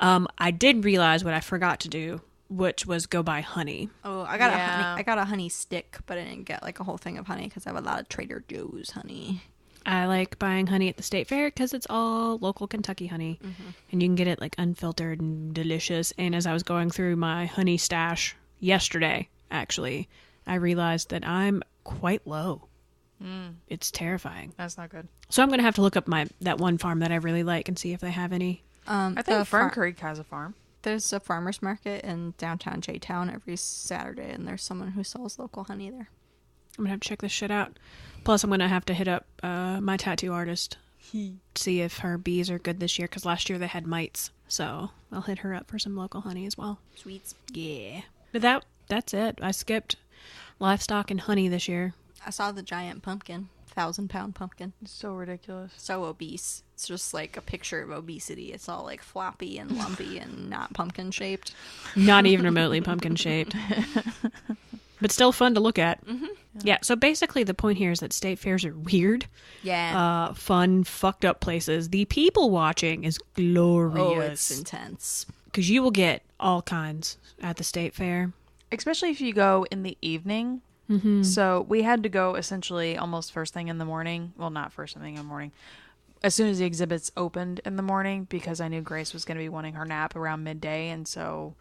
I did realize what I forgot to do, which was go buy honey. Oh, I got Yeah. I got a honey stick, but I didn't get like a whole thing of honey because I have a lot of Trader Joe's honey. I like buying honey at the state fair because it's all local Kentucky honey, and you can get it like unfiltered and delicious. And as I was going through my honey stash yesterday, actually, I realized that I'm quite low. It's terrifying. That's not good. So I'm gonna have to look up that one farm that I really like and see if they have any. I think Fern Creek has a farm. There's a farmer's market in downtown J-Town every Saturday, and there's someone who sells local honey there. I'm gonna have to check this shit out. Plus, I'm gonna have to hit up my tattoo artist, see if her bees are good this year. Because last year they had mites, so I'll hit her up for some local honey as well. Sweets. Yeah, but that's it. I skipped livestock and honey this year. I saw the giant pumpkin, 1,000-pound pumpkin. It's so ridiculous. So obese. It's just like a picture of obesity. It's all like floppy and lumpy and not pumpkin shaped. Not even remotely pumpkin shaped. but still fun to look at. Yeah, so basically the point here is that state fairs are weird, fun, fucked up places. The people watching is glorious. Oh, it's intense. Because you will get all kinds at the state fair. Especially if you go in the evening. So we had to go essentially almost first thing in the morning. Well, not first thing in the morning. As soon as the exhibits opened in the morning, because I knew Grace was going to be wanting her nap around midday. And so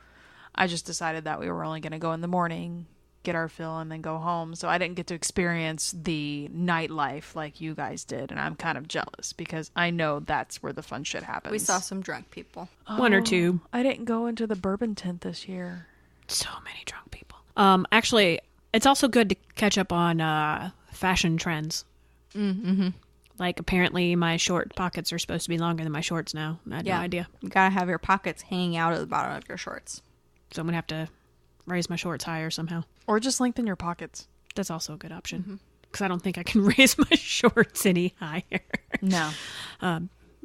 I just decided that we were only going to go in the morning, get our fill, and then go home. So I didn't get to experience the nightlife like you guys did. And I'm kind of jealous because I know that's where the fun shit happens. We saw some drunk people. One or two. I didn't go into the bourbon tent this year. So many drunk people. Actually, it's also good to catch up on fashion trends. Like, apparently my short pockets are supposed to be longer than my shorts now. I had no idea. You gotta have your pockets hanging out at the bottom of your shorts. So I'm going to have to raise my shorts higher somehow. Or just lengthen your pockets. That's also a good option. Because I don't think I can raise my shorts any higher. No.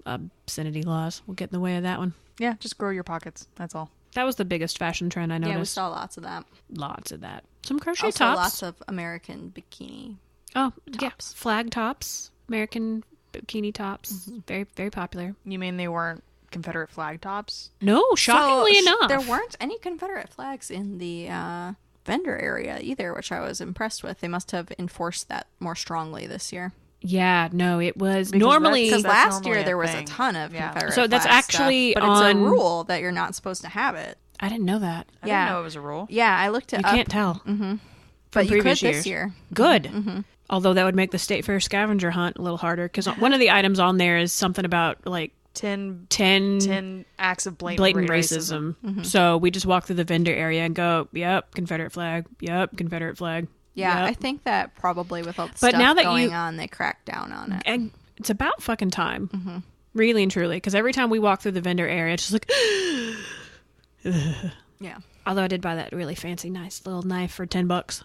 Obscenity laws will get in the way of that one. Yeah, just grow your pockets. That's all. That was the biggest fashion trend I noticed. Yeah, we saw lots of that. Lots of that. Some crochet Also, tops. lots of American bikini. Oh, tops. yeah. Flag tops. American bikini tops. Very, very popular. You mean they weren't Confederate flag tops? No, shockingly enough. There weren't any Confederate flags in the vendor area either, which I was impressed with. They must have enforced that more strongly this year. Yeah, no, it was Because normally... Because That's last normally year a there was a thing. ton of Yeah. Confederate So that's flag actually stuff, but on- it's a rule that you're not supposed to have it. I didn't know that. I didn't know it was a rule. Yeah, I looked it You up. can't tell. But you could previous this years. year. Good. Although that would make the state fair scavenger hunt a little harder. Because one of the items on there is something about, like, 10 10 acts of blatant racism. So we just walk through the vendor area and go, yep, Confederate flag. Yep, Confederate flag. Yeah, Yep. I think that probably with all the But stuff now that going you- on, they cracked down on it. And it's about fucking time. Really and truly. Because every time we walk through the vendor area, it's just like... Yeah. Although I did buy that really fancy, nice little knife for $10.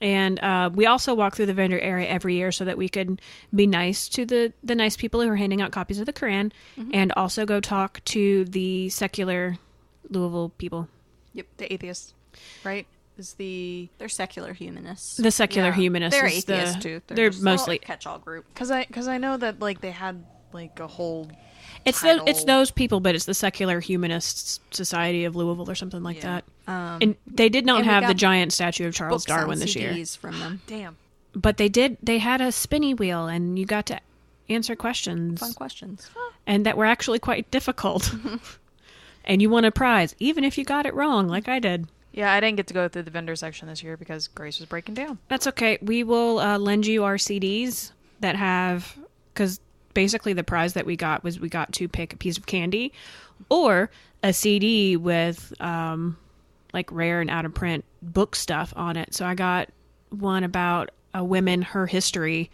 And we also walk through the vendor area every year so that we could be nice to the nice people who are handing out copies of the Quran, and also go talk to the secular Louisville people. Yep, the atheists, right? Is the They're secular humanists. The secular humanists. They're is atheists too. They're just mostly... a catch-all group. because I know that like they had like a whole It's title. those people, but it's the Secular Humanists Society of Louisville or something like Yeah. that. And they did not and we have the got giant statue of Charles Books on Darwin this year. CDs from them. damn. But they had a spinny wheel, and you got to answer questions. Fun questions. And that were actually quite difficult. And you won a prize, even if you got it wrong, like I did. Yeah, I didn't get to go through the vendor section this year because Grace was breaking down. That's okay. We will lend you our CDs that have... Because basically the prize that we got was we got to pick a piece of candy or a CD with like rare and out-of-print book stuff on it. So I got one about a woman, her history,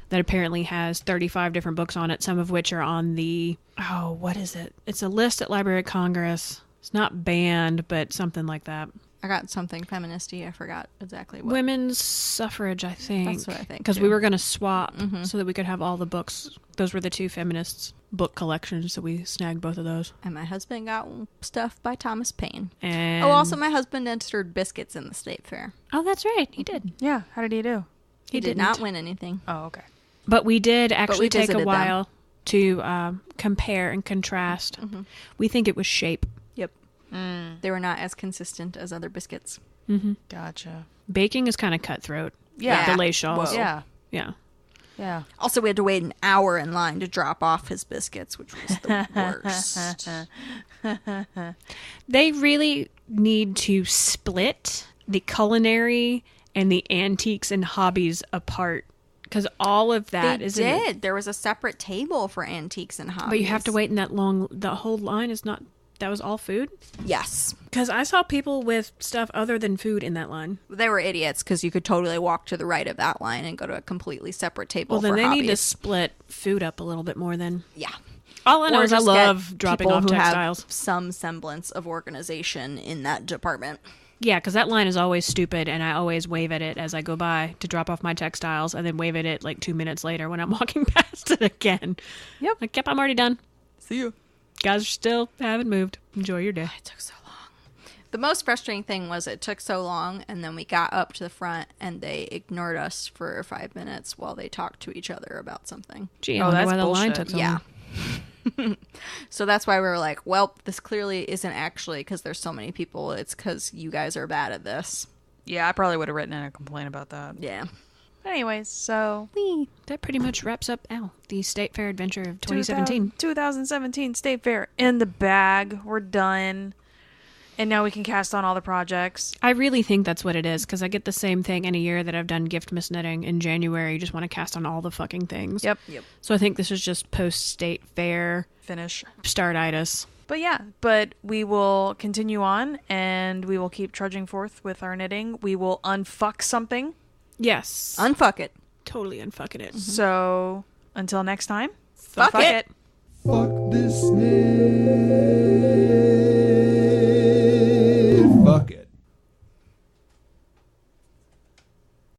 that apparently has 35 different books on it, some of which are on the... Oh, what is it? It's a list at Library of Congress. It's not banned, but something like that. I got something feministy. I forgot exactly what. Women's suffrage, I think. That's what I think, Because too. we were going to swap so that we could have all the books. Those were the two feminists' book collections, so we snagged both of those. And my husband got stuff by Thomas Paine. And Oh, also my husband entered biscuits in the state fair. Oh, that's right. He did. Yeah, how did he do? He did didn't. not win anything. Oh, okay. But we did actually take a visited them. while to compare and contrast. We think it was shape. Yep. They were not as consistent as other biscuits. Gotcha. Baking is kind of cutthroat. Yeah. Like the lay shawls. Whoa. Yeah. Yeah. Yeah. Also, we had to wait an hour in line to drop off his biscuits, which was the worst. They really need to split the culinary and the antiques and hobbies apart. Because all of that They is did. There was a separate table for antiques and hobbies. But you have to wait in that long... The whole line is not... That was all food? Yes. Because I saw people with stuff other than food in that line. They were idiots because you could totally walk to the right of that line and go to a completely separate table Well, then for they hobbies. need to split food up a little bit more then. Yeah. All I know Or is I just love get dropping people off who textiles. have some semblance of organization in that department. Yeah, because that line is always stupid, and I always wave at it as I go by to drop off my textiles, and then wave at it like 2 minutes later when I'm walking past it again. Yep. Like, yep, I'm already done. See you. Guys still haven't moved. Enjoy your day. It took so long. The most frustrating thing was it took so long, and then we got up to the front, and they ignored us for 5 minutes while they talked to each other about something. Gee, I Oh, wonder that's why the line bullshit. took so Yeah. long. So that's why we were like, well, this clearly isn't actually because there's so many people. It's because you guys are bad at this. Yeah, I probably would have written in a complaint about that. Yeah. Anyways, so That pretty much wraps up the State Fair adventure of 2017. 2017 State Fair in the bag. We're done. And now we can cast on all the projects. I really think that's what it is, because I get the same thing in a year that I've done gift miss knitting in January. You just want to cast on all the fucking things. Yep. So I think this is just post-State Fair Finish. startitis. But we will continue on, and we will keep trudging forth with our knitting. We will unfuck something. Yes. Unfuck it. Totally unfucking it. So until next time, Fuck it. Fuck this knit.